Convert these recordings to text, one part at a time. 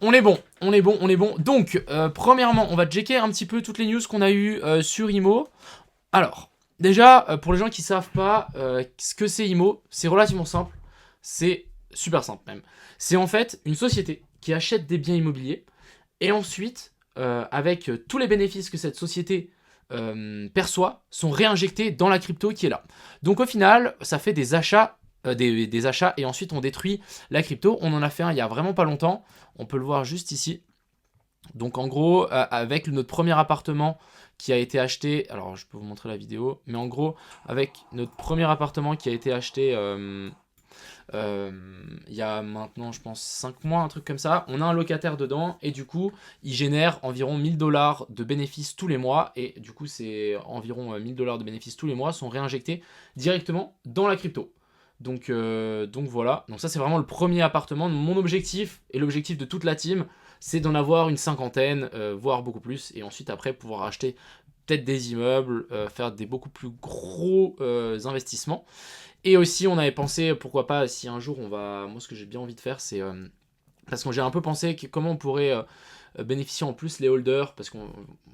On est bon, on est bon, on est bon. Donc, premièrement, on va checker un petit peu toutes les news qu'on a eues sur IMO. Alors, déjà, pour les gens qui savent pas ce que c'est IMO, c'est relativement simple. C'est super simple même. C'est en fait une société qui achète des biens immobiliers et ensuite, avec tous les bénéfices que cette société perçoit, sont réinjectés dans la crypto qui est là. Donc au final, ça fait des achats, des achats et ensuite on détruit la crypto. On en a fait un il y a vraiment pas longtemps. On peut le voir juste ici. Donc en gros, avec notre premier appartement qui a été acheté, alors je peux vous montrer la vidéo, mais en gros, avec notre premier appartement qui a été acheté il y a maintenant, je pense, 5 mois, un truc comme ça, on a un locataire dedans, et du coup, il génère environ 1000 $ de bénéfices tous les mois, et du coup, c'est environ 1000 $ de bénéfices tous les mois sont réinjectés directement dans la crypto. Donc voilà, donc ça c'est vraiment le premier appartement. Mon objectif et l'objectif de toute la team, c'est d'en avoir une cinquantaine, voire beaucoup plus, et ensuite après pouvoir acheter peut-être des immeubles, faire des beaucoup plus gros investissements. Et aussi on avait pensé, pourquoi pas, si un jour on va... Moi ce que j'ai bien envie de faire c'est... parce que j'ai un peu pensé comment on pourrait bénéficier en plus les holders, parce que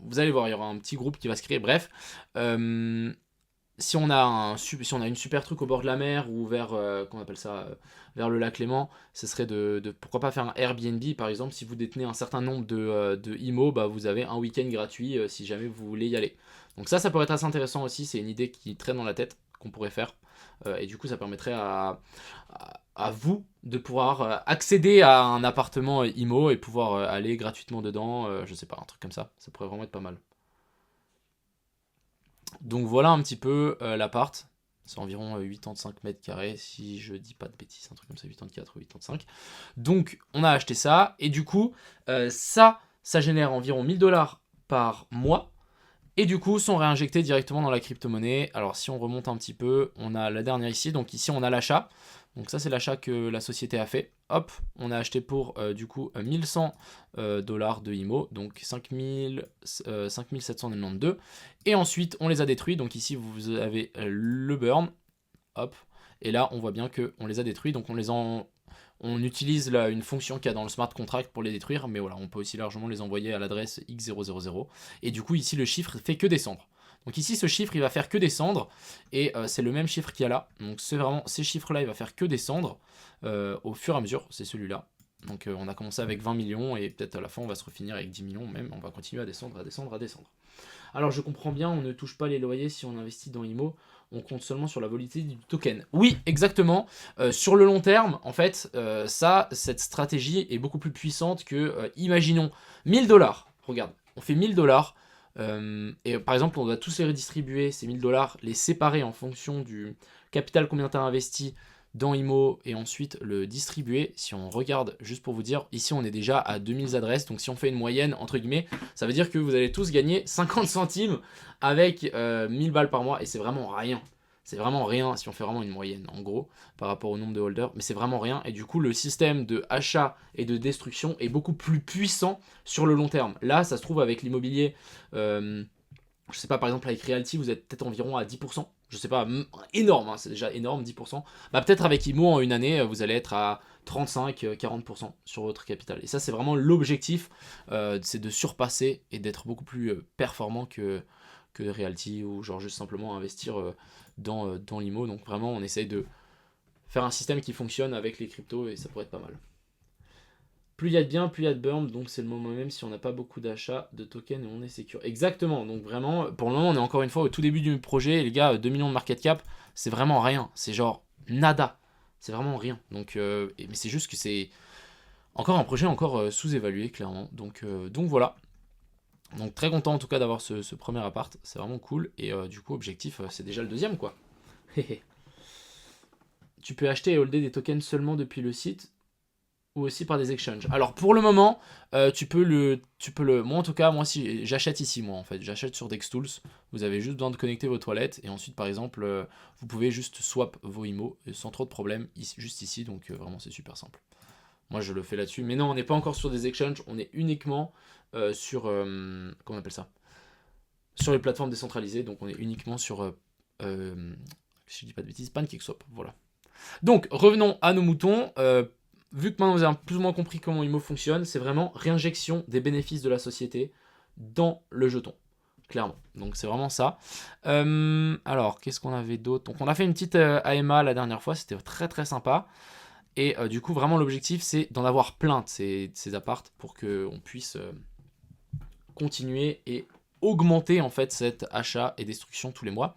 vous allez voir, il y aura un petit groupe qui va se créer, bref. Euh, si on a si on a une super truc au bord de la mer ou vers qu'on appelle ça vers le lac Léman, ce serait de pourquoi pas faire un Airbnb par exemple. Si vous détenez un certain nombre de IMO, bah, vous avez un week-end gratuit si jamais vous voulez y aller. Donc ça pourrait être assez intéressant aussi. C'est une idée qui traîne dans la tête qu'on pourrait faire. Et du coup ça permettrait à vous de pouvoir accéder à un appartement IMO et pouvoir aller gratuitement dedans. Je sais pas, un truc comme ça. Ça pourrait vraiment être pas mal. Donc voilà un petit peu l'appart. C'est environ 85 mètres carrés, si je dis pas de bêtises, un truc comme ça, 84 ou 85. Donc on a acheté ça, et du coup, ça génère environ 1000 $ par mois, et du coup sont réinjectés directement dans la crypto-monnaie. Alors si on remonte un petit peu, on a la dernière ici, donc ici on a l'achat. Donc ça c'est l'achat que la société a fait. Hop, on a acheté pour du coup 1100 $ de IMO, donc 5792. Et ensuite on les a détruits, donc ici vous avez le burn. Hop, et là on voit bien qu'on les a détruits, donc on utilise là une fonction qu'il y a dans le smart contract pour les détruire, mais voilà, on peut aussi largement les envoyer à l'adresse x000. Et du coup, ici, le chiffre fait que descendre. Donc ici, ce chiffre, il va faire que descendre, et c'est le même chiffre qu'il y a là. Donc c'est vraiment, ces chiffres-là, il va faire que descendre au fur et à mesure, c'est celui-là. Donc on a commencé avec 20 millions, et peut-être à la fin, on va se refinir avec 10 millions même, on va continuer à descendre, à descendre, à descendre. Alors je comprends bien, on ne touche pas les loyers si on investit dans IMO, on compte seulement sur la volatilité du token. Oui, exactement. Sur le long terme, en fait, cette stratégie est beaucoup plus puissante que, imaginons, 1000 $. Regarde, on fait 1000 $. Et par exemple, on doit tous les redistribuer, ces 1000 $, les séparer en fonction du capital combien tu as investi dans IMO et ensuite le distribuer. Si on regarde, juste pour vous dire, ici on est déjà à 2000 adresses, donc si on fait une moyenne, entre guillemets, ça veut dire que vous allez tous gagner 50 centimes avec 1000 balles par mois, et c'est vraiment rien. C'est vraiment rien si on fait vraiment une moyenne, en gros, par rapport au nombre de holders, mais c'est vraiment rien, et du coup le système de achat et de destruction est beaucoup plus puissant sur le long terme. Là, ça se trouve avec l'immobilier, je sais pas, par exemple avec Realty, vous êtes peut-être environ à 10%. Je sais pas, énorme, hein, c'est déjà énorme, 10%. Bah, peut-être avec IMO en une année, vous allez être à 35-40% sur votre capital. Et ça, c'est vraiment l'objectif, c'est de surpasser et d'être beaucoup plus performant que Realty, ou genre juste simplement investir dans l'IMO. Donc vraiment, on essaye de faire un système qui fonctionne avec les cryptos, et ça pourrait être pas mal. Plus il y a de biens, plus il y a de burn, donc c'est le moment même si on n'a pas beaucoup d'achats de tokens et on est sécure. Exactement, donc vraiment, pour le moment, on est encore une fois au tout début du projet, et les gars, 2 millions de market cap, c'est vraiment rien, c'est genre nada, c'est vraiment rien. Donc, mais c'est juste que c'est encore un projet encore sous-évalué, clairement. Donc voilà. Donc très content en tout cas d'avoir ce premier appart, c'est vraiment cool, et du coup, objectif, c'est déjà le deuxième, quoi. Tu peux acheter et holder des tokens seulement depuis le site, ou aussi par des exchanges. Alors pour le moment, moi en tout cas, moi si j'achète ici, moi en fait, j'achète sur Dextools. Vous avez juste besoin de connecter vos toilettes, et ensuite par exemple, vous pouvez juste swap vos IMO sans trop de problèmes, juste ici, donc vraiment c'est super simple. Moi je le fais là-dessus, mais non, on n'est pas encore sur des exchanges, on est uniquement sur, comment on appelle ça, sur les plateformes décentralisées, donc on est uniquement sur, si je dis pas de bêtises, PancakeSwap, voilà. Donc revenons à nos moutons. vu que maintenant vous avez plus ou moins compris comment IMO fonctionne, c'est vraiment réinjection des bénéfices de la société dans le jeton. Clairement. Donc c'est vraiment ça. Alors, qu'est-ce qu'on avait d'autre? Donc on a fait une petite AMA la dernière fois, c'était très très sympa. Et du coup, vraiment l'objectif, c'est d'en avoir plein de ces apparts pour qu'on puisse continuer et augmenter en fait cet achat et destruction tous les mois.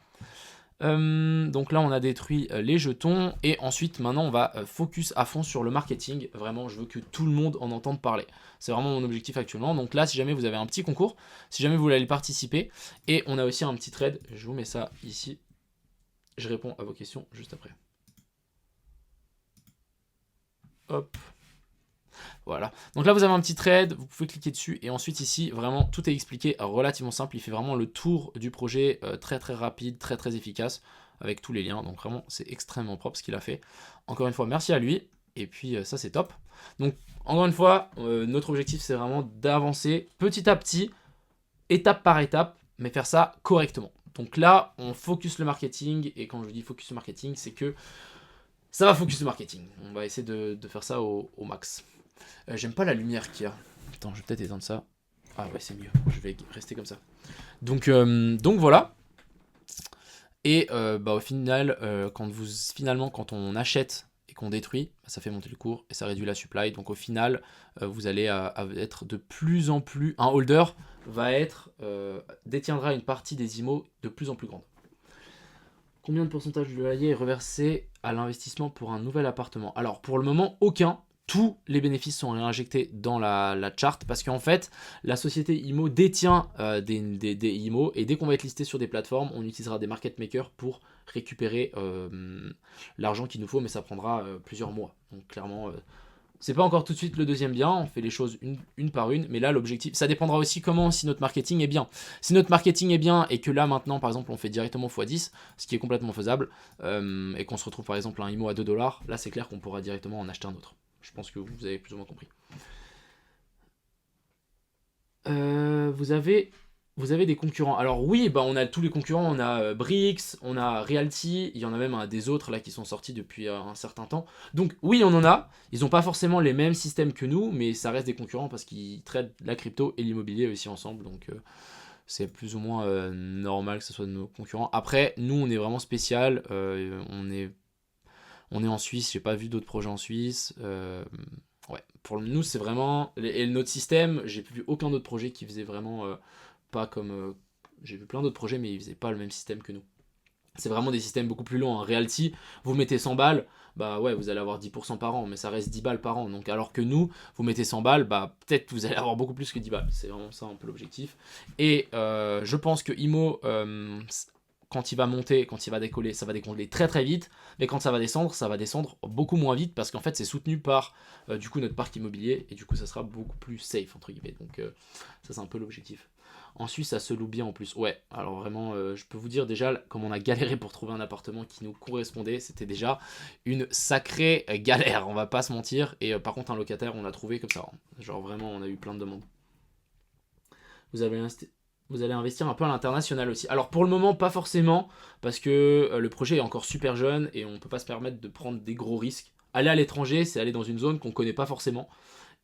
Donc là on a détruit les jetons et ensuite maintenant on va focus à fond sur le marketing. Vraiment je veux que tout le monde en entende parler. C'est vraiment mon objectif actuellement. Donc là si jamais vous avez un petit concours, si jamais vous voulez participer, et on a aussi un petit trade, je vous mets ça ici. Je réponds à vos questions juste après. Hop. Voilà. Donc là, vous avez un petit thread, vous pouvez cliquer dessus. Et ensuite, ici, vraiment, tout est expliqué relativement simple. Il fait vraiment le tour du projet très très rapide, très très efficace, avec tous les liens. Donc vraiment, c'est extrêmement propre ce qu'il a fait. Encore une fois, merci à lui. Et puis, ça, c'est top. Donc, encore une fois, notre objectif, c'est vraiment d'avancer petit à petit, étape par étape, mais faire ça correctement. Donc là, on focus le marketing. Et quand je dis focus le marketing, c'est que ça va focus le marketing. On va essayer de faire ça au max. J'aime pas la lumière qu'il y a. Attends, je vais peut-être éteindre ça. Ah ouais, c'est mieux. Je vais rester comme ça. Donc voilà. Et au final, quand on achète et qu'on détruit, ça fait monter le cours et ça réduit la supply. Donc au final, vous allez être de plus en plus... Un holder détiendra une partie des IMO de plus en plus grande. Combien de pourcentage du loyer est reversé à l'investissement pour un nouvel appartement? Alors pour le moment, aucun. Tous les bénéfices sont réinjectés dans la chart parce qu'en fait, la société IMO détient des IMO et dès qu'on va être listé sur des plateformes, on utilisera des market makers pour récupérer l'argent qu'il nous faut, mais ça prendra plusieurs mois. Donc clairement, c'est pas encore tout de suite le deuxième bien, on fait les choses une par une, mais là l'objectif, ça dépendra aussi si notre marketing est bien. Si notre marketing est bien et que là maintenant par exemple on fait directement x10, ce qui est complètement faisable, et qu'on se retrouve par exemple à un IMO à 2$, là c'est clair qu'on pourra directement en acheter un autre. Je pense que vous avez plus ou moins compris. Vous avez des concurrents. Alors oui, on a tous les concurrents. On a Brix, on a Realty. Il y en a même des autres là qui sont sortis depuis un certain temps. Donc oui, on en a. Ils n'ont pas forcément les mêmes systèmes que nous, mais ça reste des concurrents parce qu'ils traitent la crypto et l'immobilier aussi ensemble. Donc c'est plus ou moins normal que ce soit de nos concurrents. Après, nous, on est vraiment spécial. On est en Suisse. J'ai pas vu d'autres projets en Suisse. Ouais, pour nous, c'est vraiment... Et notre système, j'ai vu aucun autre projet qui faisait vraiment pas comme... j'ai vu plein d'autres projets, mais ils faisaient pas le même système que nous. C'est vraiment des systèmes beaucoup plus longs. Un Realty, vous mettez 100 balles, bah ouais, vous allez avoir 10% par an, mais ça reste 10 balles par an. Donc alors que nous, vous mettez 100 balles, bah peut-être que vous allez avoir beaucoup plus que 10 balles. C'est vraiment ça un peu l'objectif. Et je pense que IMO... quand il va monter, quand il va décoller, ça va décoller très très vite, mais quand ça va descendre beaucoup moins vite parce qu'en fait c'est soutenu par du coup notre parc immobilier et du coup ça sera beaucoup plus safe entre guillemets. Donc ça c'est un peu l'objectif. En Suisse ça se loue bien en plus. Ouais, alors vraiment je peux vous dire déjà comme on a galéré pour trouver un appartement qui nous correspondait, c'était déjà une sacrée galère, on va pas se mentir. Et par contre un locataire on l'a trouvé comme ça. Genre vraiment on a eu plein de demandes. Vous allez investir un peu à l'international aussi. Alors pour le moment, pas forcément, parce que le projet est encore super jeune et on ne peut pas se permettre de prendre des gros risques. Aller à l'étranger, c'est aller dans une zone qu'on ne connaît pas forcément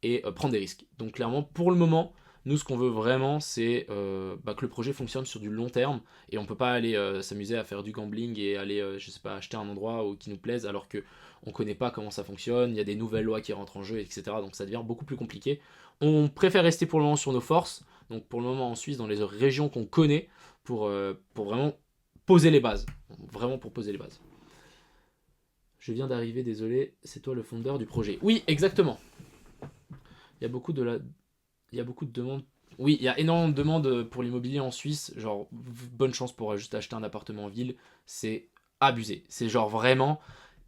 et prendre des risques. Donc clairement, pour le moment, nous, ce qu'on veut vraiment, c'est que le projet fonctionne sur du long terme et on ne peut pas aller s'amuser à faire du gambling et aller, je sais pas, acheter un endroit qui nous plaise alors que on ne connaît pas comment ça fonctionne, il y a des nouvelles lois qui rentrent en jeu, etc. Donc ça devient beaucoup plus compliqué. On préfère rester pour le moment sur nos forces, donc pour le moment en Suisse, dans les régions qu'on connaît, pour vraiment poser les bases. Vraiment pour poser les bases. Je viens d'arriver, désolé, c'est toi le fondeur du projet. Oui, exactement. Il y a beaucoup de demandes. Oui, il y a énormément de demandes pour l'immobilier en Suisse. Genre, bonne chance pour juste acheter un appartement en ville. C'est abusé. C'est genre vraiment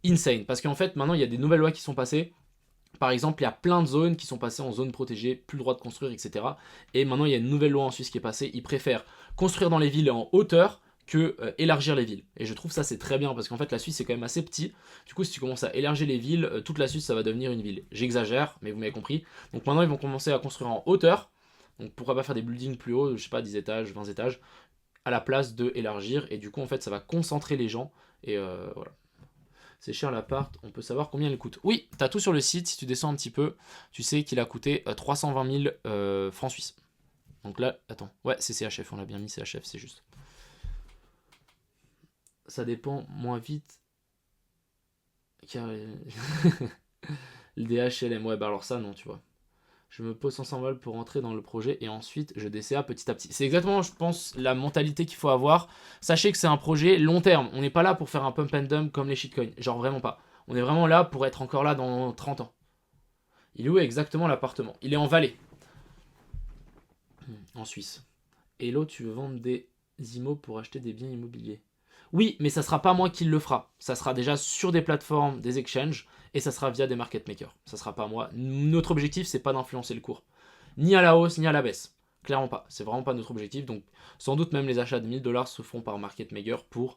insane. Parce qu'en fait, maintenant, il y a des nouvelles lois qui sont passées. Par exemple, il y a plein de zones qui sont passées en zone protégée, plus le droit de construire, etc. Et maintenant, il y a une nouvelle loi en Suisse qui est passée. Ils préfèrent construire dans les villes en hauteur que élargir les villes. Et je trouve ça c'est très bien parce qu'en fait la Suisse c'est quand même assez petit. Du coup si tu commences à élargir les villes, toute la Suisse ça va devenir une ville. J'exagère, mais vous m'avez compris. Donc maintenant ils vont commencer à construire en hauteur. Donc pourquoi pas faire des buildings plus hauts, je sais pas 10 étages, 20 étages, à la place de élargir. Et du coup en fait ça va concentrer les gens. Et voilà. C'est cher l'appart, on peut savoir combien il coûte. Oui, t'as tout sur le site, si tu descends un petit peu, tu sais qu'il a coûté 320 000 francs suisses. Donc là, attends, ouais, c'est CHF, on l'a bien mis CHF, c'est juste. Ça dépend moins vite. Car... le DHLM, ouais, bah alors ça, non, tu vois. Je me pose 500 balles pour entrer dans le projet et ensuite je DCA petit à petit. C'est exactement, je pense, la mentalité qu'il faut avoir. Sachez que c'est un projet long terme. On n'est pas là pour faire un pump and dump comme les shitcoins. Genre vraiment pas. On est vraiment là pour être encore là dans 30 ans. Il est où exactement l'appartement? Il est en Valais. En Suisse. Hello, tu veux vendre des IMO pour acheter des biens immobiliers? Oui, mais ça sera pas moi qui le fera. Ça sera déjà sur des plateformes, des exchanges, et ça sera via des market makers. Ça sera pas moi. Notre objectif, c'est pas d'influencer le cours. Ni à la hausse, ni à la baisse. Clairement pas. C'est vraiment pas notre objectif. Donc, sans doute même les achats de 1000 dollars se font par market maker pour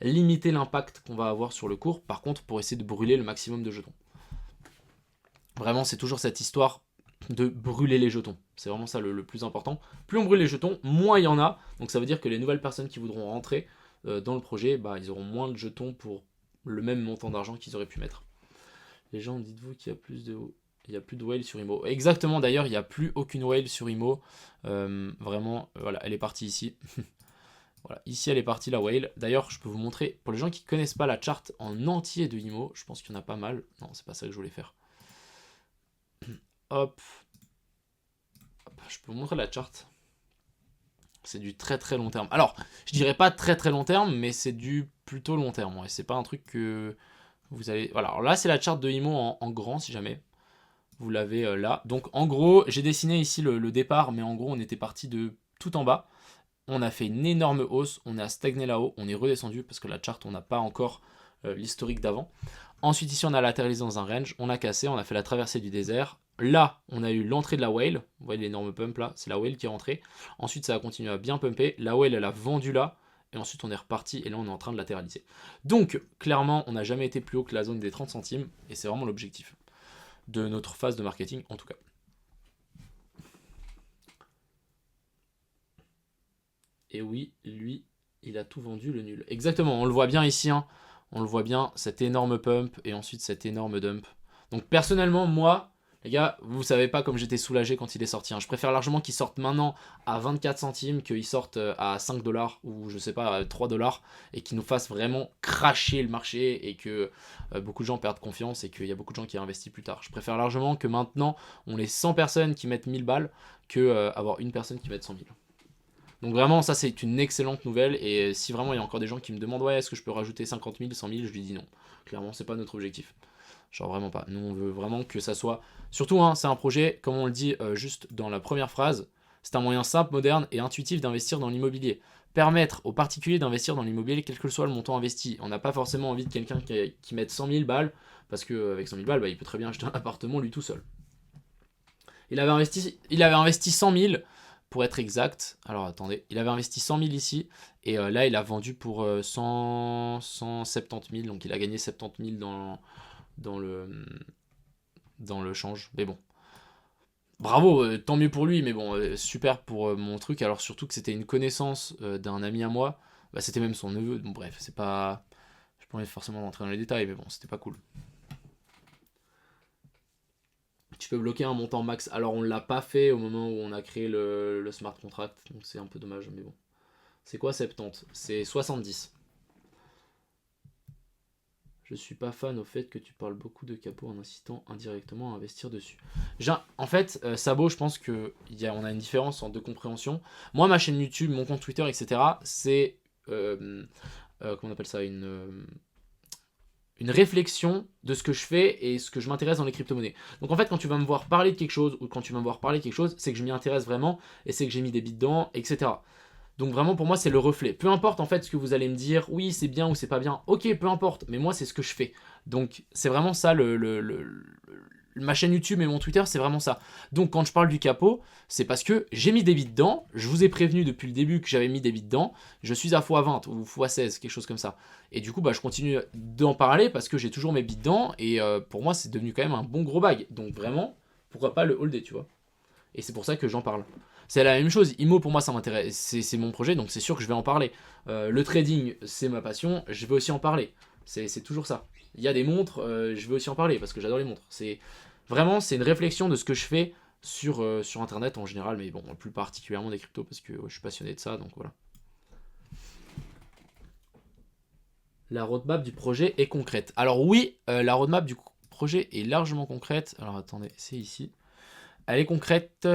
limiter l'impact qu'on va avoir sur le cours. Par contre, pour essayer de brûler le maximum de jetons. Vraiment, c'est toujours cette histoire de brûler les jetons. C'est vraiment ça le plus important. Plus on brûle les jetons, moins il y en a. Donc ça veut dire que les nouvelles personnes qui voudront rentrer dans le projet, bah, ils auront moins de jetons pour le même montant d'argent qu'ils auraient pu mettre. Les gens, dites-vous qu'il y a plus de... Il n'y a plus de whale sur IMO. Exactement, d'ailleurs, il n'y a plus aucune whale sur IMO. Vraiment, voilà, elle est partie ici. Voilà, ici, elle est partie, la whale. D'ailleurs, je peux vous montrer, pour les gens qui ne connaissent pas la charte en entier de IMO, je pense qu'il y en a pas mal. Non, c'est pas ça que je voulais faire. Hop. Hop. Je peux vous montrer la charte. C'est du très très long terme. Alors, je dirais pas très très long terme, mais c'est du plutôt long terme. Ouais. C'est pas un truc que vous allez... Voilà, alors là, c'est la charte de IMO en grand, si jamais. Vous l'avez là. Donc en gros, j'ai dessiné ici le départ, mais en gros, on était parti de tout en bas. On a fait une énorme hausse, on a stagné là-haut, on est redescendu parce que la charte, on n'a pas encore l'historique d'avant. Ensuite, ici, on a latéralisé dans un range, on a cassé, on a fait la traversée du désert. Là, on a eu l'entrée de la whale. Vous voyez l'énorme pump là, c'est la whale qui est rentrée. Ensuite, ça a continué à bien pumper. La whale, elle a vendu là. Et ensuite, on est reparti et là, on est en train de latéraliser. Donc, clairement, on n'a jamais été plus haut que la zone des 30 centimes. Et c'est vraiment l'objectif de notre phase de marketing en tout cas. Et oui, lui, il a tout vendu le nul. Exactement, on le voit bien ici, hein. On le voit bien, cet énorme pump et ensuite cet énorme dump. Donc personnellement, moi, les gars, vous savez pas comme j'étais soulagé quand il est sorti, hein. Je préfère largement qu'il sorte maintenant à 24 centimes qu'il sorte à 5 dollars ou je sais pas, à 3 dollars et qu'il nous fasse vraiment cracher le marché et que beaucoup de gens perdent confiance et qu'il y a beaucoup de gens qui investissent plus tard. Je préfère largement que maintenant on ait 100 personnes qui mettent 1000 balles que avoir une personne qui mette 100 000. Donc vraiment, ça c'est une excellente nouvelle. Et si vraiment il y a encore des gens qui me demandent, ouais, est-ce que je peux rajouter 50 000, 100 000, je lui dis non. Clairement, c'est pas notre objectif. Genre vraiment pas. Nous, on veut vraiment que ça soit... Surtout, hein, c'est un projet, comme on le dit juste dans la première phrase, c'est un moyen simple, moderne et intuitif d'investir dans l'immobilier. Permettre aux particuliers d'investir dans l'immobilier, quel que soit le montant investi. On n'a pas forcément envie de quelqu'un qui mette 100 000 balles, parce qu'avec 100 000 balles, bah, il peut très bien acheter un appartement lui tout seul. Il avait investi 100 000, pour être exact. Alors attendez, il avait investi 100 000 ici, et là il a vendu pour 170 000, donc il a gagné 70 000 dans le change. Mais bon, bravo, tant mieux pour lui, mais bon, super pour mon truc. Alors surtout que c'était une connaissance d'un ami à moi, bah, c'était même son neveu. Bon bref, c'est pas... Je pas envie forcément rentrer dans les détails, mais bon, c'était pas cool. Tu peux bloquer un montant max. Alors on l'a pas fait au moment où on a créé le smart contract, donc c'est un peu dommage, mais bon. C'est quoi 70? C'est 70. Je suis pas fan au fait que tu parles beaucoup de capot en incitant indirectement à investir dessus. En fait, Sabo, je pense qu'on a une différence en deux compréhensions. Moi, ma chaîne YouTube, mon compte Twitter, etc., c'est... comment on appelle ça, une réflexion de ce que je fais et ce que je m'intéresse dans les crypto-monnaies. Donc en fait, quand tu vas me voir parler de quelque chose ou quand tu vas me voir parler de quelque chose, c'est que je m'y intéresse vraiment et c'est que j'ai mis des bits dedans, etc. Donc vraiment pour moi c'est le reflet. Peu importe en fait ce que vous allez me dire, oui c'est bien ou c'est pas bien, ok peu importe, mais moi c'est ce que je fais. Donc c'est vraiment ça ma chaîne YouTube et mon Twitter, c'est vraiment ça. Donc quand je parle du capot, c'est parce que j'ai mis des bits dedans, je vous ai prévenu depuis le début que j'avais mis des bits dedans, je suis à x20 ou x16, quelque chose comme ça. Et du coup bah, je continue d'en parler parce que j'ai toujours mes bits dedans et pour moi c'est devenu quand même un bon gros bag. Donc vraiment, pourquoi pas le holder, tu vois. Et c'est pour ça que j'en parle. C'est la même chose, IMO pour moi ça m'intéresse, c'est mon projet donc c'est sûr que je vais en parler. Le trading c'est ma passion, je vais aussi en parler. C'est toujours ça. il y a des montres, je vais aussi en parler parce que j'adore les montres. C'est une réflexion de ce que je fais sur internet en général, mais bon, plus particulièrement des cryptos parce que je suis passionné de ça, donc voilà. La roadmap du projet est concrète. Alors oui, la roadmap du projet est largement concrète. Alors attendez, c'est ici. Elle est concrète.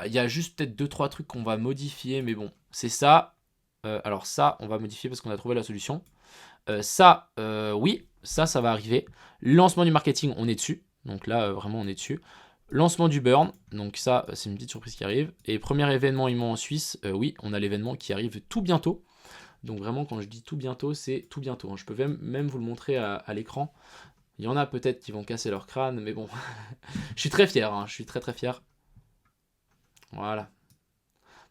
Il y a juste peut-être 2-3 trucs qu'on va modifier, mais bon, c'est ça. Alors ça, on va modifier parce qu'on a trouvé la solution. Oui, ça va arriver. Lancement du marketing, on est dessus. Donc là, vraiment, on est dessus. Lancement du burn, donc ça, c'est une petite surprise qui arrive. Et premier événement IMO en Suisse, oui, on a l'événement qui arrive tout bientôt. Donc vraiment, quand je dis tout bientôt, c'est tout bientôt, hein. Je peux même vous le montrer à l'écran. Il y en a peut-être qui vont casser leur crâne, mais bon. Je suis très fier, hein. Je suis très très fier. Voilà.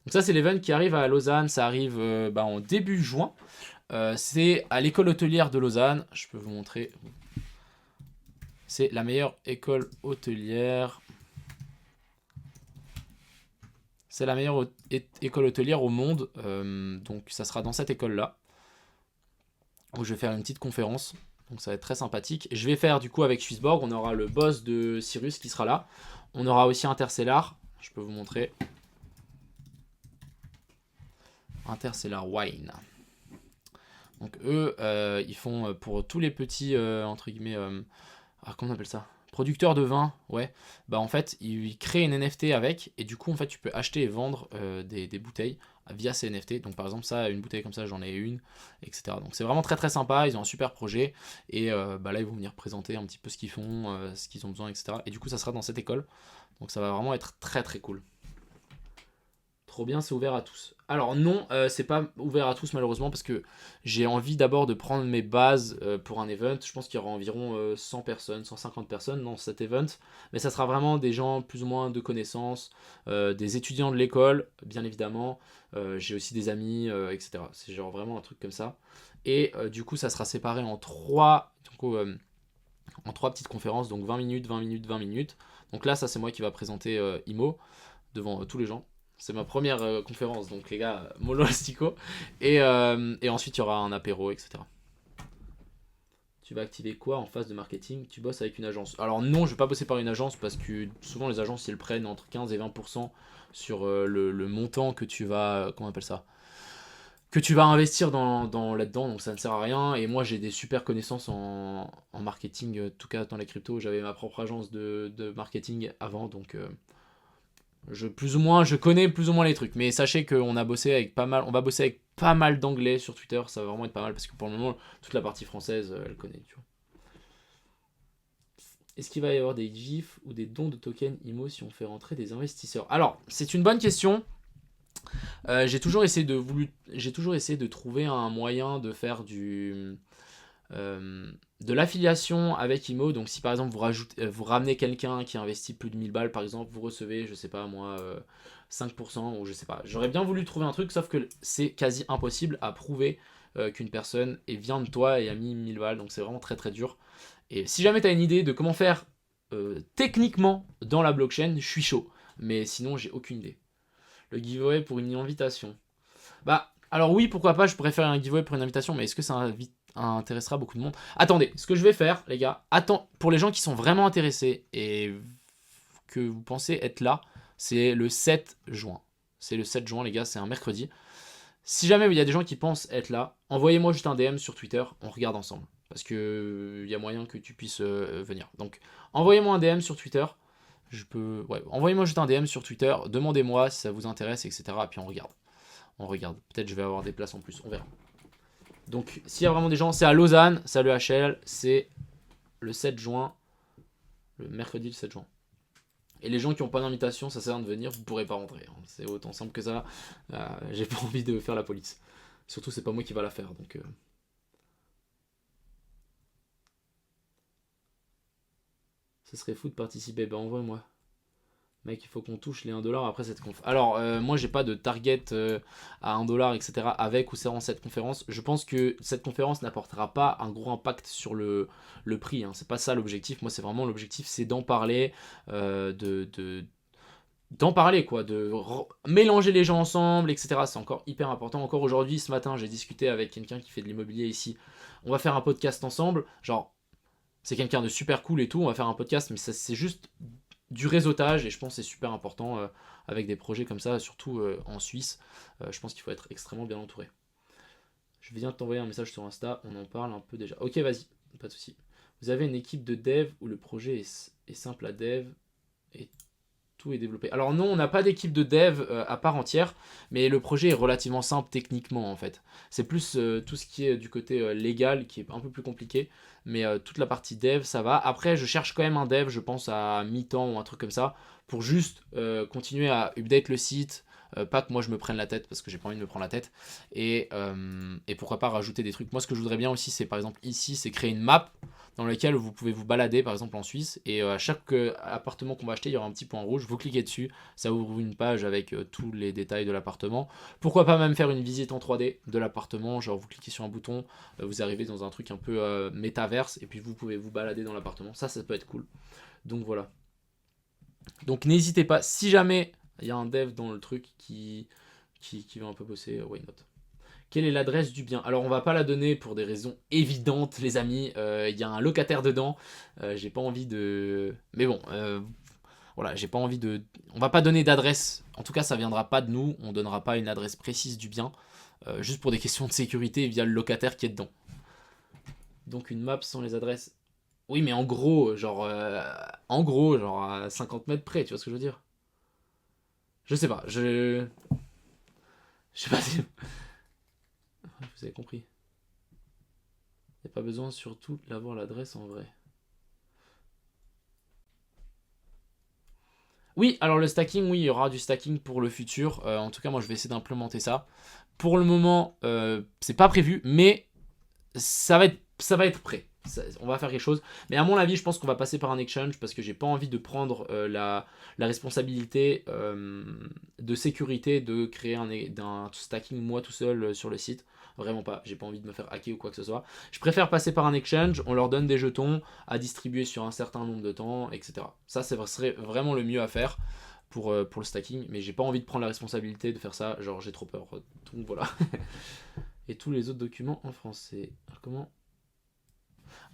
Donc ça, c'est l'event qui arrive à Lausanne. Ça arrive en début juin. C'est à l'école hôtelière de Lausanne. Je peux vous montrer. C'est la meilleure école hôtelière. C'est la meilleure école hôtelière au monde. Donc ça sera dans cette école-là. Où je vais faire une petite conférence. Donc ça va être très sympathique. Je vais faire du coup avec Swissborg. On aura le boss de Cyrus qui sera là. On aura aussi Interstellar. Je peux vous montrer. Interstellar Wine. Donc eux, ils font pour tous les petits, entre guillemets, comment on appelle ça, producteurs de vin, ouais. Bah en fait, ils créent une NFT avec, et du coup, en fait, tu peux acheter et vendre des bouteilles via ces NFT. Donc par exemple, ça, une bouteille comme ça, j'en ai une, etc. Donc c'est vraiment très très sympa, ils ont un super projet, et là, ils vont venir présenter un petit peu ce qu'ils font, ce qu'ils ont besoin, etc. Et du coup, ça sera dans cette école. Donc ça va vraiment être très très cool. Trop bien, c'est ouvert à tous. Alors non, c'est pas ouvert à tous malheureusement parce que j'ai envie d'abord de prendre mes bases pour un event. Je pense qu'il y aura environ 100 personnes, 150 personnes dans cet event. Mais ça sera vraiment des gens plus ou moins de connaissances, des étudiants de l'école, bien évidemment. J'ai aussi des amis, etc. C'est genre vraiment un truc comme ça. Et du coup, ça sera séparé en en trois petites conférences, donc 20 minutes, 20 minutes, 20 minutes. Donc là, ça c'est moi qui va présenter IMO devant tous les gens. C'est ma première conférence, donc les gars, mollo astico. Et ensuite, il y aura un apéro, etc. Tu vas activer quoi en phase de marketing? Tu bosses avec une agence? Alors non, je vais pas bosser par une agence parce que souvent les agences, ils prennent entre 15 et 20% sur le montant que tu vas... comment on appelle ça? Que tu vas investir là-dedans, donc ça ne sert à rien. Et moi, j'ai des super connaissances en marketing, en tout cas dans les cryptos. J'avais ma propre agence de marketing avant, donc... je connais plus ou moins les trucs, mais sachez qu'on a bossé avec pas mal, on va bosser avec pas mal d'anglais sur Twitter, ça va vraiment être pas mal parce que pour le moment, toute la partie française, elle connaît, tu vois. Est-ce qu'il va y avoir des gifs ou des dons de tokens IMO si on fait rentrer des investisseurs? Alors, c'est une bonne question. J'ai toujours essayé de trouver un moyen de faire de l'affiliation avec IMO. Donc si par exemple vous ramenez quelqu'un qui investit plus de 1000 balles par exemple, vous recevez, je sais pas moi, 5% ou je sais pas. J'aurais bien voulu trouver un truc, sauf que c'est quasi impossible à prouver qu'une personne vient de toi et a mis 1000 balles. Donc c'est vraiment très très dur. Et si jamais tu as une idée de comment faire techniquement dans la blockchain, je suis chaud. Mais sinon j'ai aucune idée. Le giveaway pour une invitation. Bah, alors oui, pourquoi pas, je pourrais faire un giveaway pour une invitation, mais est-ce que ça intéressera beaucoup de monde? Attendez, ce que je vais faire, les gars, pour les gens qui sont vraiment intéressés et que vous pensez être là, c'est le 7 juin. C'est le 7 juin, les gars, c'est un mercredi. Si jamais il y a des gens qui pensent être là, envoyez-moi juste un DM sur Twitter, on regarde ensemble. Parce que il y a moyen que tu puisses venir. Donc, envoyez-moi un DM sur Twitter. Ouais, envoyez-moi juste un DM sur Twitter, demandez-moi si ça vous intéresse, etc. Et puis on regarde. On regarde. Peut-être je vais avoir des places en plus, on verra. Donc, s'il y a vraiment des gens, c'est à Lausanne, c'est à l'EHL, c'est le 7 juin, le mercredi le 7 juin. Et les gens qui n'ont pas d'invitation, ça sert à rien de venir, vous ne pourrez pas rentrer. C'est autant simple que ça. J'ai pas envie de faire la police. Surtout, c'est pas moi qui va la faire, donc... Ce serait fou de participer, ben envoie-moi. Mec, il faut qu'on touche les 1$ après cette conférence. Alors, moi, j'ai pas de target à 1$, etc. avec ou sans cette conférence. Je pense que cette conférence n'apportera pas un gros impact sur le prix. Hein. C'est pas ça l'objectif. Moi, c'est vraiment l'objectif, c'est d'en parler, d'en parler, quoi, mélanger les gens ensemble, etc. C'est encore hyper important. Encore aujourd'hui, ce matin, j'ai discuté avec quelqu'un qui fait de l'immobilier ici. On va faire un podcast ensemble. Genre, C'est quelqu'un de super cool et tout, on va faire un podcast, mais c'est juste du réseautage et je pense que c'est super important avec des projets comme ça, surtout en Suisse. Je pense qu'il faut être extrêmement bien entouré. Je viens de t'envoyer un message sur Insta, on en parle un peu déjà. Ok, vas-y, pas de souci. Vous avez une équipe de dev où le projet est simple à dev et tout est développé. Alors non, on n'a pas d'équipe de dev à part entière, mais le projet est relativement simple techniquement en fait. C'est plus tout ce qui est du côté légal qui est un peu plus compliqué, mais toute la partie dev ça va. Après, je cherche quand même un dev, je pense à mi-temps ou un truc comme ça, pour juste continuer à update le site. Pas que moi je me prenne la tête parce que j'ai pas envie de me prendre la tête et pourquoi pas rajouter des trucs. Moi ce que je voudrais bien aussi c'est par exemple ici c'est créer une map dans lequel vous pouvez vous balader par exemple en Suisse et à chaque appartement qu'on va acheter il y aura un petit point rouge, vous cliquez dessus, ça ouvre une page avec tous les détails de l'appartement. Pourquoi pas même faire une visite en 3D de l'appartement, genre vous cliquez sur un bouton, vous arrivez dans un truc un peu métaverse et puis vous pouvez vous balader dans l'appartement, ça peut être cool. Donc voilà. Donc n'hésitez pas, si jamais il y a un dev dans le truc qui veut un peu bosser, why not. Quelle est l'adresse du bien? Alors on va pas la donner pour des raisons évidentes les amis, il y a un locataire dedans, j'ai pas envie de... Mais bon, voilà, j'ai pas envie de... On va pas donner d'adresse, en tout cas ça viendra pas de nous, on donnera pas une adresse précise du bien, juste pour des questions de sécurité via le locataire qui est dedans. Donc une map sans les adresses... Oui mais en gros, genre à 50 mètres près, tu vois ce que je veux dire? Je sais pas, je sais pas si... Vous avez compris. Il n'y a pas besoin surtout d'avoir l'adresse en vrai. Oui, alors le stacking, oui, il y aura du stacking pour le futur. En tout cas, moi, je vais essayer d'implémenter ça. Pour le moment, c'est pas prévu, mais ça va être prêt. On va faire quelque chose. Mais à mon avis, je pense qu'on va passer par un exchange parce que j'ai pas envie de prendre la responsabilité de sécurité de créer d'un stacking moi tout seul sur le site. Vraiment pas. J'ai pas envie de me faire hacker ou quoi que ce soit. Je préfère passer par un exchange. On leur donne des jetons à distribuer sur un certain nombre de temps, etc. Ça, serait vraiment le mieux à faire pour le stacking. Mais j'ai pas envie de prendre la responsabilité de faire ça. Genre, j'ai trop peur. Donc voilà. Et tous les autres documents en français. Comment?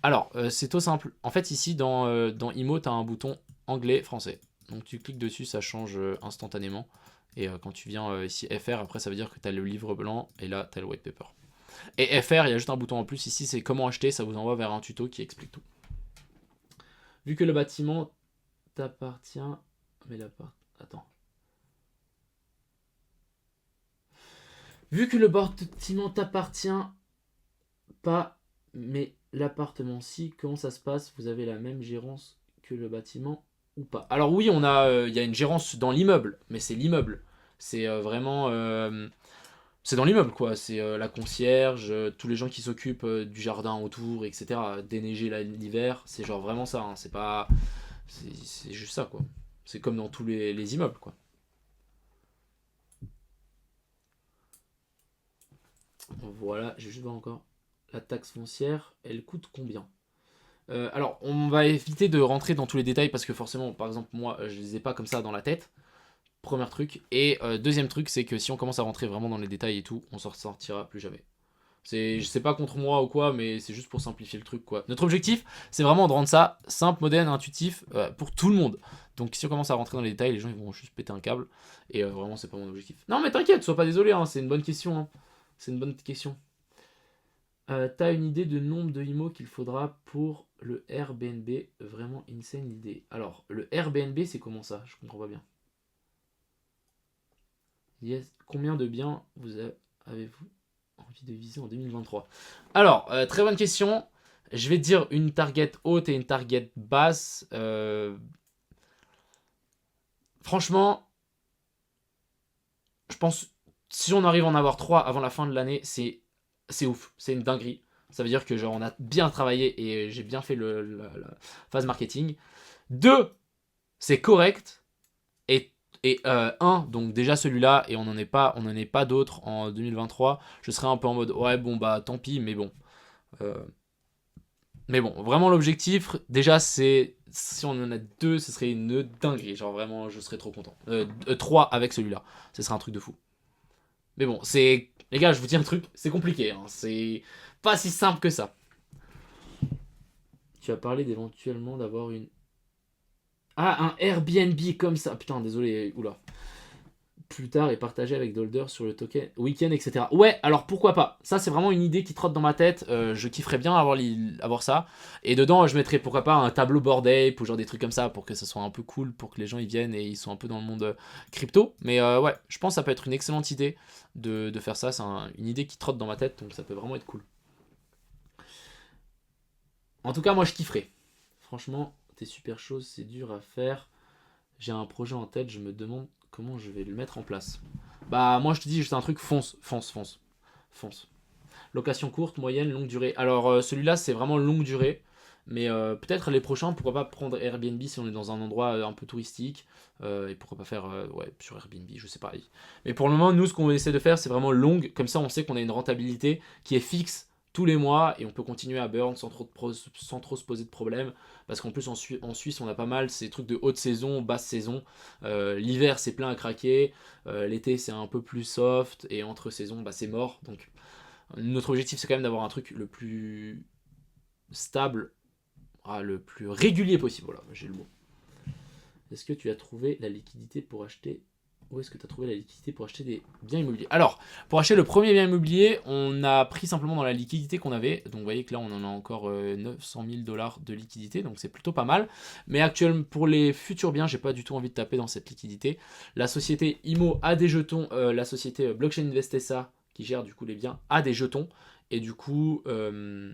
Alors, c'est tout simple. En fait, ici, dans IMO, tu as un bouton anglais-français. Donc, tu cliques dessus, ça change instantanément. Et quand tu viens ici FR, après, ça veut dire que tu as le livre blanc et là, tu as le white paper. Et FR, il y a juste un bouton en plus. Ici, c'est comment acheter. Ça vous envoie vers un tuto qui explique tout. Vu que le bâtiment t'appartient. Mais attends. Vu que le bâtiment t'appartient pas, mais l'appartement si, comment ça se passe? Vous avez la même gérance que le bâtiment ou pas? Alors oui, il y a une gérance dans l'immeuble, mais c'est l'immeuble. C'est vraiment, c'est dans l'immeuble quoi. C'est la concierge, tous les gens qui s'occupent du jardin autour, etc. Déneiger l'hiver, c'est genre vraiment ça. Hein. C'est pas, c'est juste ça quoi. C'est comme dans tous les immeubles quoi. Voilà, je vais juste voir encore. La taxe foncière, elle coûte combien? Alors, on va éviter de rentrer dans tous les détails parce que forcément, par exemple, moi, je les ai pas comme ça dans la tête. Premier truc. Et deuxième truc, c'est que si on commence à rentrer vraiment dans les détails et tout, on s'en sortira plus jamais. Je sais pas contre moi ou quoi, mais c'est juste pour simplifier le truc, quoi. Notre objectif, c'est vraiment de rendre ça simple, moderne, intuitif pour tout le monde. Donc, si on commence à rentrer dans les détails, les gens ils vont juste péter un câble. Et vraiment, c'est pas mon objectif. Non, mais t'inquiète, sois pas désolé, hein, c'est une bonne question. Hein. C'est une bonne question. T'as une idée de nombre de IMO qu'il faudra pour le Airbnb? Vraiment insane l'idée. Alors, le Airbnb, c'est comment ça? Je comprends pas bien. Yes. Combien de biens avez-vous envie de viser en 2023? Alors, très bonne question. Je vais te dire une target haute et une target basse. Franchement, je pense si on arrive à en avoir 3 avant la fin de l'année, c'est ouf. C'est une dinguerie. Ça veut dire que genre on a bien travaillé et j'ai bien fait la phase marketing. 2, c'est correct. Et 1, donc déjà celui-là, et on n'en est pas d'autres en 2023. Je serais un peu en mode ouais bon bah tant pis, mais bon. Mais bon, vraiment l'objectif, déjà c'est si on en a 2, ce serait une dinguerie. Genre vraiment, je serais trop content. 3 avec celui-là, ce serait un truc de fou. Mais bon, c'est les gars, je vous dis un truc, c'est compliqué. Hein. C'est pas si simple que ça. Tu as parlé d'éventuellement d'avoir une... Ah, un Airbnb comme ça. Putain, désolé. Oula. Plus tard et partager avec Dolder sur le token week-end, etc. Ouais, alors pourquoi pas. Ça, c'est vraiment une idée qui trotte dans ma tête. Je kifferais bien avoir ça. Et dedans, je mettrais pourquoi pas un tableau Bored Ape ou genre des trucs comme ça pour que ça soit un peu cool, pour que les gens y viennent et ils sont un peu dans le monde crypto. Mais ouais, je pense que ça peut être une excellente idée de faire ça. C'est une idée qui trotte dans ma tête, donc ça peut vraiment être cool. En tout cas, moi, je kifferais. Franchement, tes super choses, c'est dur à faire. J'ai un projet en tête, je me demande comment je vais le mettre en place. Bah, moi, je te dis juste un truc, fonce, fonce, fonce. Fonce. Location courte, moyenne, longue durée. Alors, celui-là, c'est vraiment longue durée. Mais peut-être les prochains, pourquoi pas prendre Airbnb si on est dans un endroit un peu touristique. Et pourquoi pas faire ouais, sur Airbnb, je sais pas. Mais pour le moment, nous, ce qu'on essaie de faire, c'est vraiment longue. Comme ça, on sait qu'on a une rentabilité qui est fixe tous les mois et on peut continuer à burn sans trop se poser de problème. Parce qu'en plus, en Suisse, on a pas mal ces trucs de haute saison, basse saison. L'hiver, c'est plein à craquer. L'été, c'est un peu plus soft. Et entre saisons, bah, c'est mort. Donc, notre objectif, c'est quand même d'avoir un truc le plus stable, le plus régulier possible. Voilà, j'ai le mot. Est-ce que tu as trouvé la liquidité pour acheter... Où est-ce que tu as trouvé la liquidité pour acheter des biens immobiliers? Alors, pour acheter le premier bien immobilier, on a pris simplement dans la liquidité qu'on avait. Donc, vous voyez que là, on en a encore 900 000 $ de liquidité. Donc, c'est plutôt pas mal. Mais actuellement, pour les futurs biens, j'ai pas du tout envie de taper dans cette liquidité. La société IMO a des jetons. La société Blockchain Invest qui gère du coup les biens, a des jetons. Et du coup, on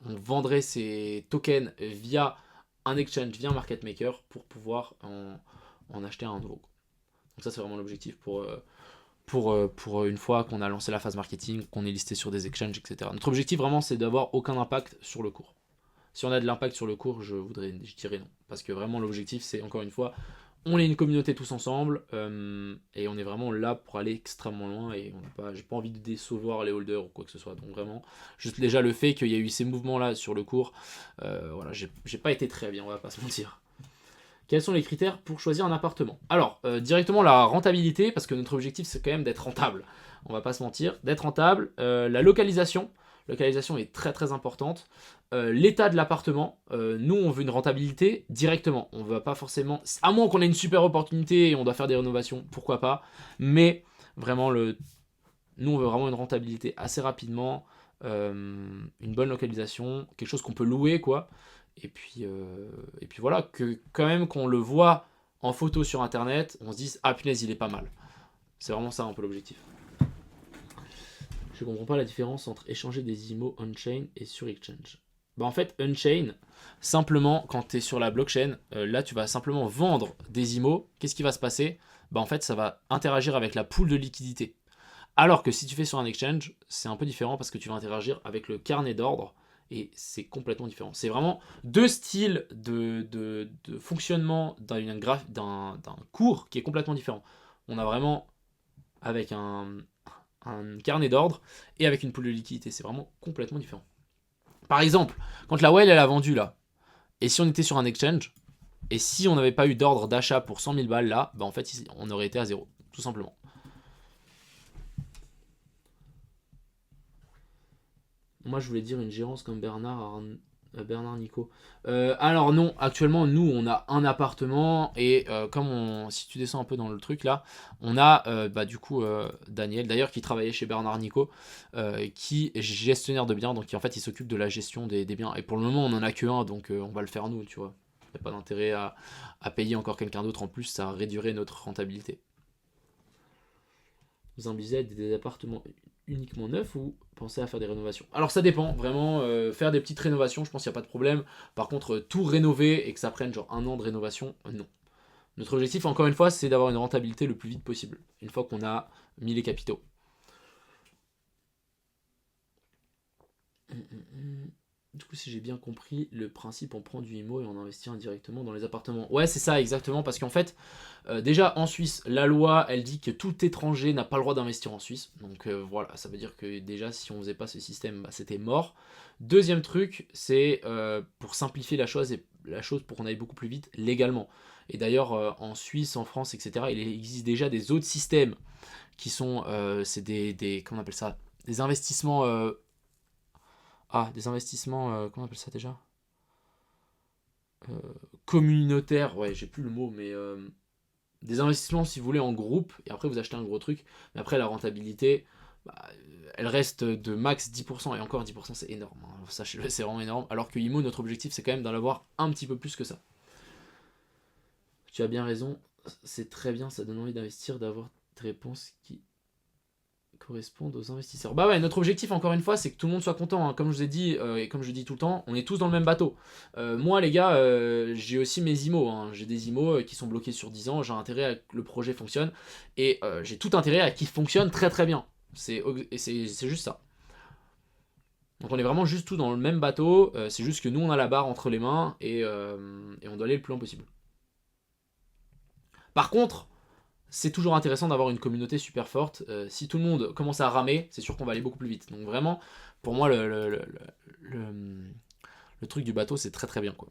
vendrait ces tokens via un exchange, via un market maker pour pouvoir en acheter un nouveau. Donc ça, c'est vraiment l'objectif pour une fois qu'on a lancé la phase marketing, qu'on est listé sur des exchanges, etc. Notre objectif, vraiment, c'est d'avoir aucun impact sur le cours. Si on a de l'impact sur le cours, je dirais non. Parce que vraiment, l'objectif, c'est, encore une fois, on est une communauté tous ensemble, et on est vraiment là pour aller extrêmement loin, et j'ai pas envie de décevoir les holders ou quoi que ce soit. Donc vraiment, juste déjà le fait qu'il y a eu ces mouvements-là sur le cours, voilà, j'ai pas été très bien, on va pas se mentir. Quels sont les critères pour choisir un appartement? Alors, directement la rentabilité, parce que notre objectif c'est quand même d'être rentable. On va pas se mentir, d'être rentable. La localisation. Localisation est très très importante. L'état de l'appartement. Nous, on veut une rentabilité directement. On va pas forcément... À moins qu'on ait une super opportunité et on doit faire des rénovations, pourquoi pas. Mais vraiment, nous, on veut vraiment une rentabilité assez rapidement. Une bonne localisation. Quelque chose qu'on peut louer, quoi. Et puis voilà, que quand même qu'on le voit en photo sur internet, on se dise ah punaise il est pas mal. C'est vraiment ça un peu l'objectif. Je comprends pas la différence entre échanger des IMO on-chain et sur exchange. Bah en fait on-chain, simplement quand tu es sur la blockchain, là tu vas simplement vendre des IMO, qu'est-ce qui va se passer? Bah en fait ça va interagir avec la pool de liquidité. Alors que si tu fais sur un exchange, c'est un peu différent parce que tu vas interagir avec le carnet d'ordre et c'est complètement différent. C'est vraiment deux styles de fonctionnement d'un cours qui est complètement différent. On a vraiment avec un carnet d'ordre et avec une pool de liquidité. C'est vraiment complètement différent. Par exemple, quand la whale elle a vendu là, et si on était sur un exchange, et si on n'avait pas eu d'ordre d'achat pour 100 000 balles là, bah en fait on aurait été à zéro, tout simplement. Moi, je voulais dire une gérance comme Bernard Nico. Alors non, actuellement, nous, on a un appartement et si tu descends un peu dans le truc là, on a du coup Daniel, d'ailleurs, qui travaillait chez Bernard Nico, qui est gestionnaire de biens, donc en fait, il s'occupe de la gestion des biens. Et pour le moment, on en a que un, donc on va le faire nous, tu vois. Il n'y a pas d'intérêt à payer encore quelqu'un d'autre en plus, ça réduirait notre rentabilité. Vous envisagez des appartements uniquement neufs ou pensez à faire des rénovations? Alors ça dépend, vraiment, faire des petites rénovations, je pense qu'il n'y a pas de problème. Par contre, tout rénover et que ça prenne genre un an de rénovation, non. Notre objectif, encore une fois, c'est d'avoir une rentabilité le plus vite possible, une fois qu'on a mis les capitaux. Du coup, si j'ai bien compris, le principe, on prend du IMO et on investit indirectement dans les appartements. Ouais, c'est ça, exactement, parce qu'en fait, déjà en Suisse, la loi, elle dit que tout étranger n'a pas le droit d'investir en Suisse. Donc voilà, ça veut dire que déjà, si on faisait pas ce système, bah, c'était mort. Deuxième truc, c'est pour simplifier la chose pour qu'on aille beaucoup plus vite légalement. Et d'ailleurs, en Suisse, en France, etc., il existe déjà des autres systèmes qui sont, c'est comment on appelle ça? Des investissements, comment on appelle ça déjà? communautaires, ouais, j'ai plus le mot, mais des investissements, si vous voulez, en groupe, et après vous achetez un gros truc, mais après la rentabilité, bah, elle reste de max 10%, et encore 10% c'est énorme, hein. Sachez-le, c'est vraiment énorme, alors que IMO, notre objectif c'est quand même d'en avoir un petit peu plus que ça. Tu as bien raison, c'est très bien, ça donne envie d'investir, d'avoir des réponses qui correspondent aux investisseurs. Bah ouais, notre objectif, encore une fois, c'est que tout le monde soit content, hein. Comme je vous ai dit, et comme je dis tout le temps, on est tous dans le même bateau. Moi, les gars, j'ai aussi mes IMO, hein. J'ai des IMO qui sont bloqués sur 10 ans, j'ai intérêt à que le projet fonctionne, et j'ai tout intérêt à qu'il fonctionne très très bien. C'est juste ça. Donc on est vraiment juste tous dans le même bateau, c'est juste que nous on a la barre entre les mains, et on doit aller le plus loin possible. Par contre, c'est toujours intéressant d'avoir une communauté super forte. Si tout le monde commence à ramer, c'est sûr qu'on va aller beaucoup plus vite. Donc vraiment, pour moi, le truc du bateau, c'est très très bien, quoi.